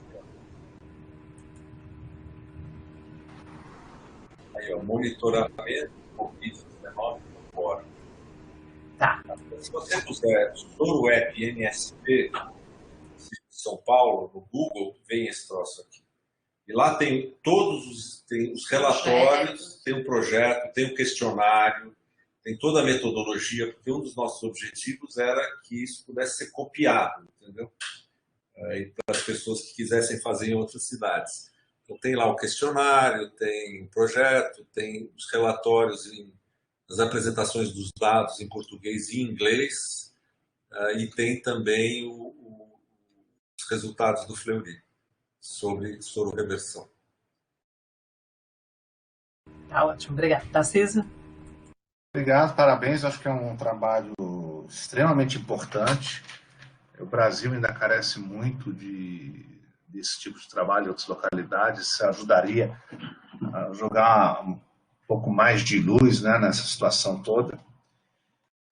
Aí, ó, monitoramento Covid-19 por fora. Tá. Se você puser Soro App NSP, São Paulo, no Google, vem esse troço aqui. E lá tem tem os relatórios, tem o projeto, tem o questionário, tem toda a metodologia, porque um dos nossos objetivos era que isso pudesse ser copiado, entendeu? Para as pessoas que quisessem fazer em outras cidades. Então tem lá o questionário, tem o projeto, tem os relatórios, as apresentações dos dados em português e inglês, e tem também os resultados do Fleury sobre sororeversão. Tá ótimo, obrigado. Tarcísio? Obrigado, parabéns. Acho que é um trabalho extremamente importante. O Brasil ainda carece muito desse tipo de trabalho em outras localidades. Isso ajudaria a jogar um pouco mais de luz, né, nessa situação toda.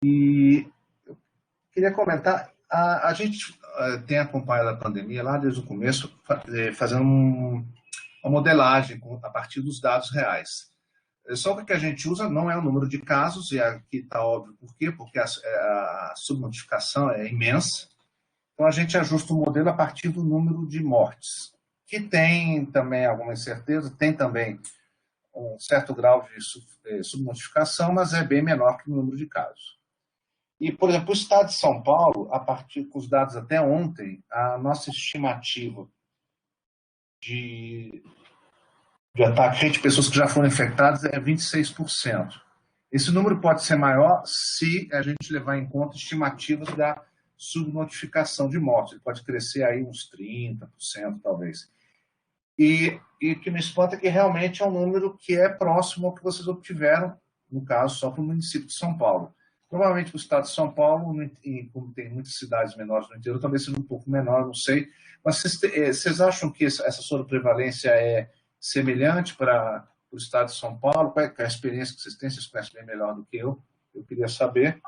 E eu queria comentar, a gente tem acompanhado a pandemia lá desde o começo, fazendo uma modelagem a partir dos dados reais. Só que o que a gente usa não é o número de casos, e aqui está óbvio por quê, porque a subnotificação é imensa. Então a gente ajusta o modelo a partir do número de mortes, que tem também alguma incerteza, tem também um certo grau de subnotificação, mas é bem menor que o número de casos. E, por exemplo, o estado de São Paulo, a partir com os dados até ontem, a nossa estimativa de ataque de pessoas que já foram infectadas é 26%. Esse número pode ser maior se a gente levar em conta estimativas da subnotificação de mortes. Ele pode crescer aí uns 30%, talvez. E o que me espanta é que realmente é um número que é próximo ao que vocês obtiveram, no caso, só para o município de São Paulo. Provavelmente o estado de São Paulo, como tem muitas cidades menores no interior, talvez seja um pouco menor, não sei. Mas vocês acham que essa sobreprevalência é semelhante para o estado de São Paulo? Qual é a experiência que vocês têm? Vocês conhecem bem melhor do que eu queria saber.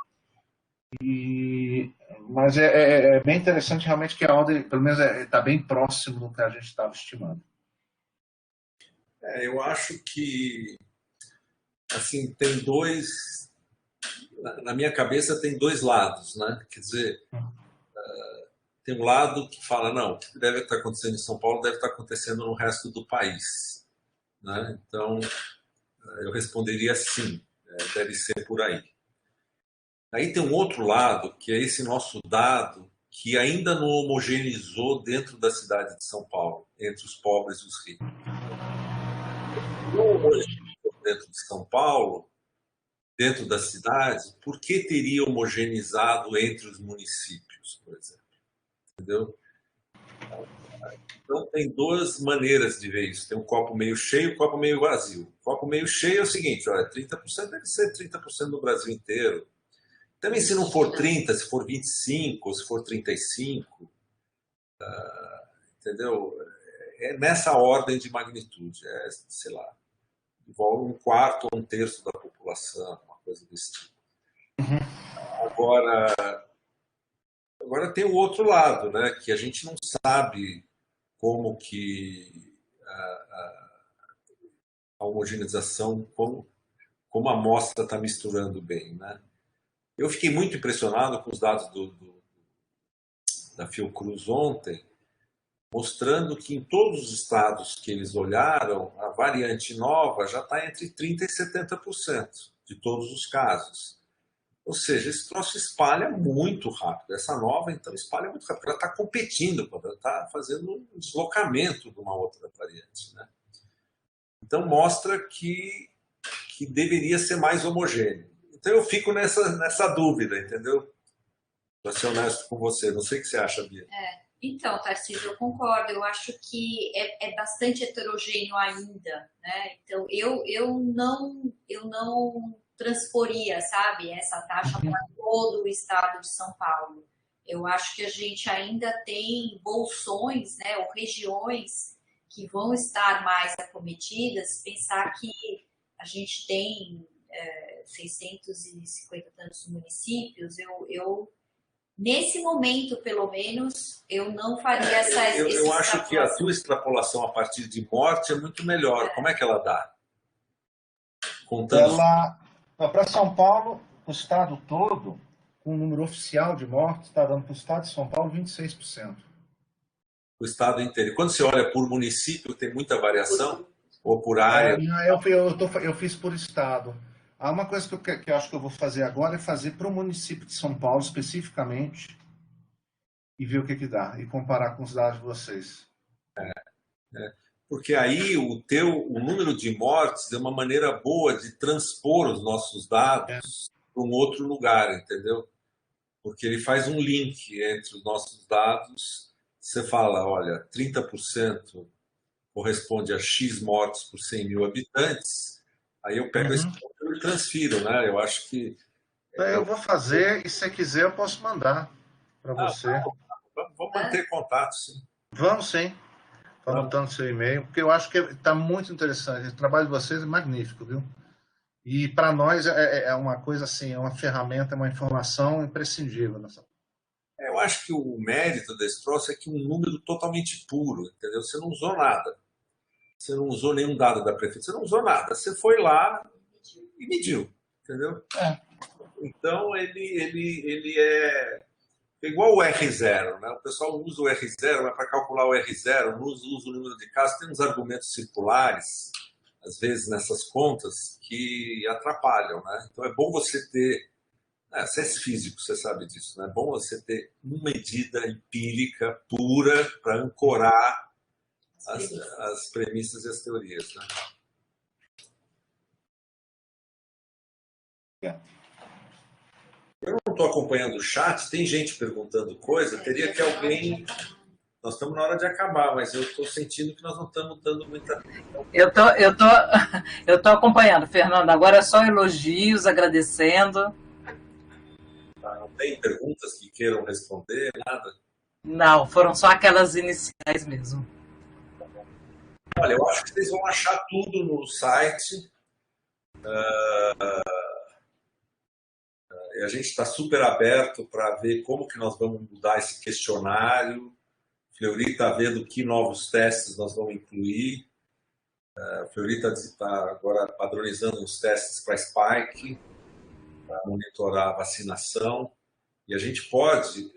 Mas é bem interessante realmente que a ordem, pelo menos, está bem próximo do que a gente estava estimando. Eu acho que assim, tem dois, na minha cabeça tem dois lados, né? Quer dizer, tem um lado que fala, não, o que deve estar acontecendo em São Paulo deve estar acontecendo no resto do país, né? Então, eu responderia sim, deve ser por aí. Aí tem um outro lado, que é esse nosso dado, que ainda não homogeneizou dentro da cidade de São Paulo, entre os pobres e os ricos. Não homogeneizou dentro de São Paulo, dentro da cidade, por que teria homogeneizado entre os municípios, por exemplo? Entendeu? Então, tem duas maneiras de ver isso. Tem um copo meio cheio e um copo meio vazio. O copo meio cheio é o seguinte, olha, 30% deve ser 30% do Brasil inteiro. Também se não for 30, se for 25, se for 35, entendeu? É nessa ordem de magnitude, sei lá, igual um quarto ou um terço da população, uma coisa desse tipo. Agora tem o outro lado, né, que a gente não sabe como que a homogeneização, como a amostra está misturando bem, né? Eu fiquei muito impressionado com os dados da Fiocruz ontem, mostrando que em todos os estados que eles olharam, a variante nova já está entre 30% e 70% de todos os casos. Ou seja, esse troço espalha muito rápido. Essa nova, então, espalha muito rápido. Ela está competindo, ela está fazendo um deslocamento de uma outra variante, né? Então, mostra que deveria ser mais homogêneo. Então, eu fico nessa dúvida, entendeu? Para ser honesto com você. Não sei o que você acha, Bia. Então, Tarcísio, eu concordo. Eu acho que é bastante heterogêneo ainda, né? Então, eu não transporia, sabe, essa taxa para todo o estado de São Paulo. Eu acho que a gente ainda tem bolsões, né, ou regiões que vão estar mais acometidas. Pensar que a gente tem 650 tantos municípios, nesse momento, pelo menos, eu não faria essa Eu acho que a tua extrapolação a partir de morte é muito melhor. Como é que ela dá? Contando... Para São Paulo, o estado todo, com o número oficial de mortes, está dando para o estado de São Paulo 26%. O estado inteiro. E quando você olha por município, tem muita variação? Ou por área? Eu fiz por estado. Há uma coisa que eu acho que eu vou fazer agora é fazer para o município de São Paulo, especificamente, e ver o que dá, e comparar com os dados de vocês. Porque aí o número de mortes é uma maneira boa de transpor os nossos dados para um outro lugar, entendeu? Porque ele faz um link entre os nossos dados. Você fala, olha, 30% corresponde a X mortes por 100 mil habitantes. Aí eu pego esse número e transfiro, né? Eu acho que... Eu vou fazer, e se você quiser eu posso mandar para você. Vamos manter contato, sim. Vamos sim. Anotando seu e-mail, porque eu acho que está muito interessante. O trabalho de vocês é magnífico, viu? E para nós é uma coisa assim, é uma ferramenta, é uma informação imprescindível. Eu acho que o mérito desse troço é que um número totalmente puro, entendeu? Você não usou nada. Você não usou nenhum dado da prefeitura, você não usou nada. Você foi lá e mediu, entendeu? Então, ele é igual o R0, né? O pessoal usa o R0, mas para calcular o R0, não usa o número de casos. Tem uns argumentos circulares, às vezes, nessas contas, que atrapalham, né? Então, é bom você ter... Você é físico, você sabe disso, né? É bom você ter uma medida empírica, pura, para ancorar as premissas e as teorias, né? Eu não estou acompanhando o chat, tem gente perguntando coisa, teria que alguém... Nós estamos na hora de acabar, mas eu estou sentindo que nós não estamos dando muita... Eu tô acompanhando, Fernando. Agora é só elogios, agradecendo. Não tem perguntas que queiram responder, nada? Não, foram só aquelas iniciais mesmo. Olha, eu acho que vocês vão achar tudo no site. A gente está super aberto para ver como que nós vamos mudar esse questionário. Fleury está vendo que novos testes nós vamos incluir. Fleury está agora padronizando os testes para Spike, para monitorar a vacinação. E a gente pode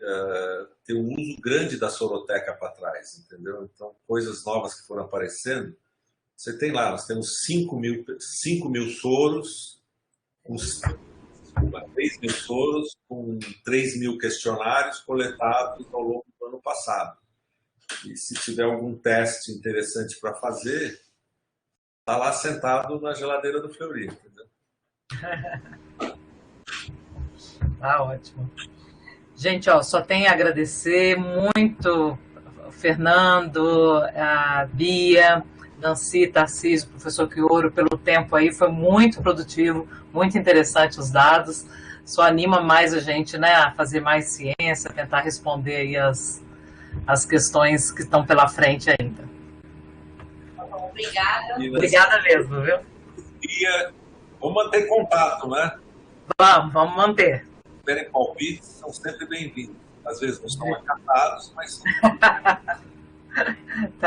ter um uso grande da soroteca para trás, entendeu? Então, coisas novas que foram aparecendo. Você tem lá, nós temos 5 mil soros, com 3 mil soros, com 3 mil questionários coletados ao longo do ano passado. E se tiver algum teste interessante para fazer, está lá sentado na geladeira do Fleury, entendeu? Tá ótimo. Gente, só tenho a agradecer muito o Fernando, a Bia, Nancy, Tarcísio, professor Quioro, pelo tempo aí. Foi muito produtivo, muito interessante os dados. Só anima mais a gente, né, a fazer mais ciência, a tentar responder aí as questões que estão pela frente ainda. Obrigada. Obrigada mesmo, viu? Bia, vamos manter contato, né? Vamos manter. Se tiverem palpites, são sempre bem-vindos. Às vezes não são acatados, mas são...